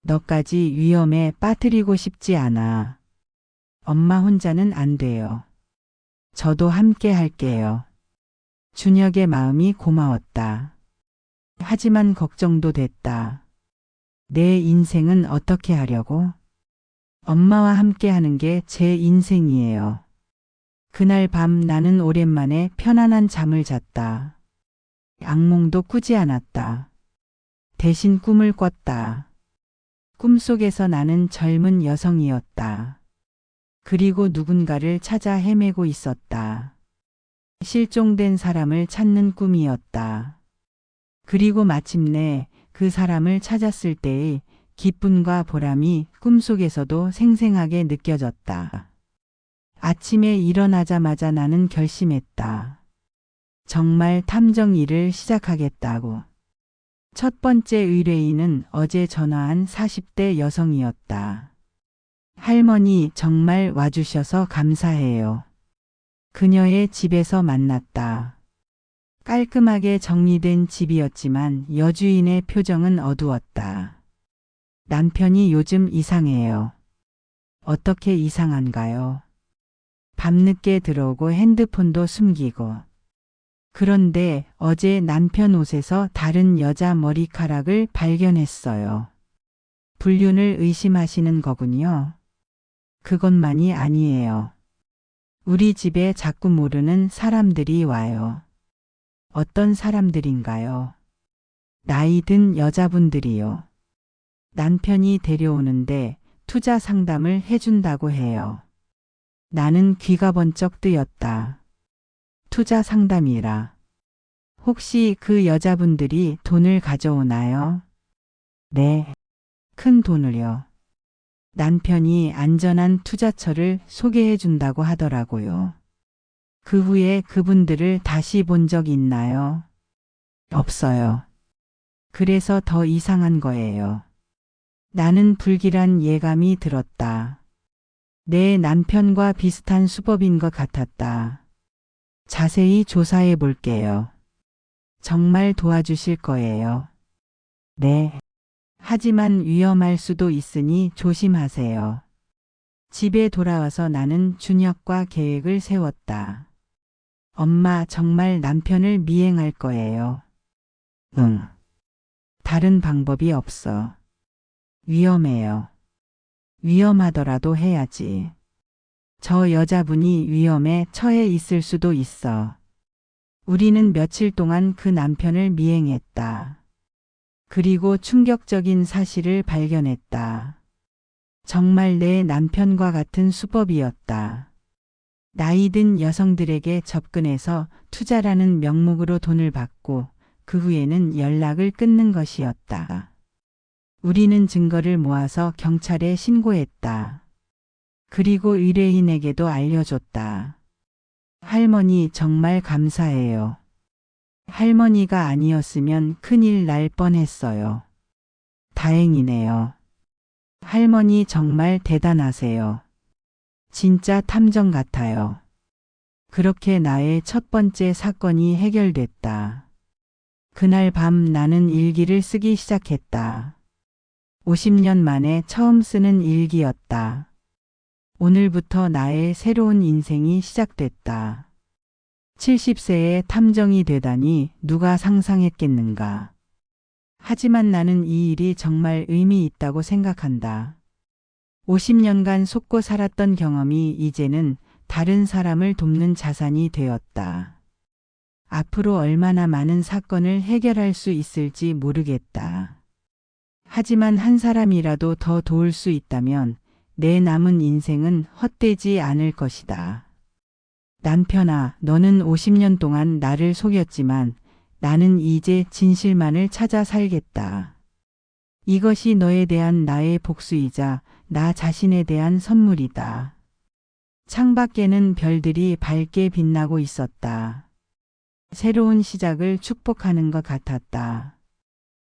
너까지 위험에 빠뜨리고 싶지 않아. 엄마 혼자는 안 돼요. 저도 함께 할게요. 준혁의 마음이 고마웠다. 하지만 걱정도 됐다. 내 인생은 어떻게 하려고? 엄마와 함께 하는 게 제 인생이에요. 그날 밤 나는 오랜만에 편안한 잠을 잤다. 악몽도 꾸지 않았다. 대신 꿈을 꿨다. 꿈속에서 나는 젊은 여성이었다. 그리고 누군가를 찾아 헤매고 있었다. 실종된 사람을 찾는 꿈이었다. 그리고 마침내 그 사람을 찾았을 때의 기쁨과 보람이 꿈속에서도 생생하게 느껴졌다. 아침에 일어나자마자 나는 결심했다. 정말 탐정 일을 시작하겠다고. 첫 번째 의뢰인은 어제 전화한 40대 여성이었다. 할머니, 정말 와주셔서 감사해요. 그녀의 집에서 만났다. 깔끔하게 정리된 집이었지만 여주인의 표정은 어두웠다. 남편이 요즘 이상해요. 어떻게 이상한가요? 밤늦게 들어오고 핸드폰도 숨기고. 그런데 어제 남편 옷에서 다른 여자 머리카락을 발견했어요. 불륜을 의심하시는 거군요. 그것만이 아니에요. 우리 집에 자꾸 모르는 사람들이 와요. 어떤 사람들인가요? 나이 든 여자분들이요. 남편이 데려오는데 투자 상담을 해준다고 해요. 나는 귀가 번쩍 뜨였다. 투자 상담이라. 혹시 그 여자분들이 돈을 가져오나요? 네. 큰 돈을요. 남편이 안전한 투자처를 소개해 준다고 하더라고요. 그 후에 그분들을 다시 본 적 있나요? 없어요. 그래서 더 이상한 거예요. 나는 불길한 예감이 들었다. 내 남편과 비슷한 수법인 것 같았다. 자세히 조사해 볼게요. 정말 도와주실 거예요. 네. 하지만 위험할 수도 있으니 조심하세요. 집에 돌아와서 나는 준혁과 계획을 세웠다. 엄마, 정말 남편을 미행할 거예요. 응. 다른 방법이 없어. 위험해요. 위험하더라도 해야지. 저 여자분이 위험에 처해 있을 수도 있어. 우리는 며칠 동안 그 남편을 미행했다. 그리고 충격적인 사실을 발견했다. 정말 내 남편과 같은 수법이었다. 나이든 여성들에게 접근해서 투자라는 명목으로 돈을 받고 그 후에는 연락을 끊는 것이었다. 우리는 증거를 모아서 경찰에 신고했다. 그리고 의뢰인에게도 알려줬다. 할머니, 정말 감사해요. 할머니가 아니었으면 큰일 날 뻔했어요. 다행이네요. 할머니 정말 대단하세요. 진짜 탐정 같아요. 그렇게 나의 첫 번째 사건이 해결됐다. 그날 밤 나는 일기를 쓰기 시작했다. 50년 만에 처음 쓰는 일기였다. 오늘부터 나의 새로운 인생이 시작됐다. 70세에 탐정이 되다니 누가 상상했겠는가. 하지만 나는 이 일이 정말 의미 있다고 생각한다. 50년간 속고 살았던 경험이 이제는 다른 사람을 돕는 자산이 되었다. 앞으로 얼마나 많은 사건을 해결할 수 있을지 모르겠다. 하지만 한 사람이라도 더 도울 수 있다면 내 남은 인생은 헛되지 않을 것이다. 남편아, 너는 50년 동안 나를 속였지만 나는 이제 진실만을 찾아 살겠다. 이것이 너에 대한 나의 복수이자 나 자신에 대한 선물이다. 창밖에는 별들이 밝게 빛나고 있었다. 새로운 시작을 축복하는 것 같았다.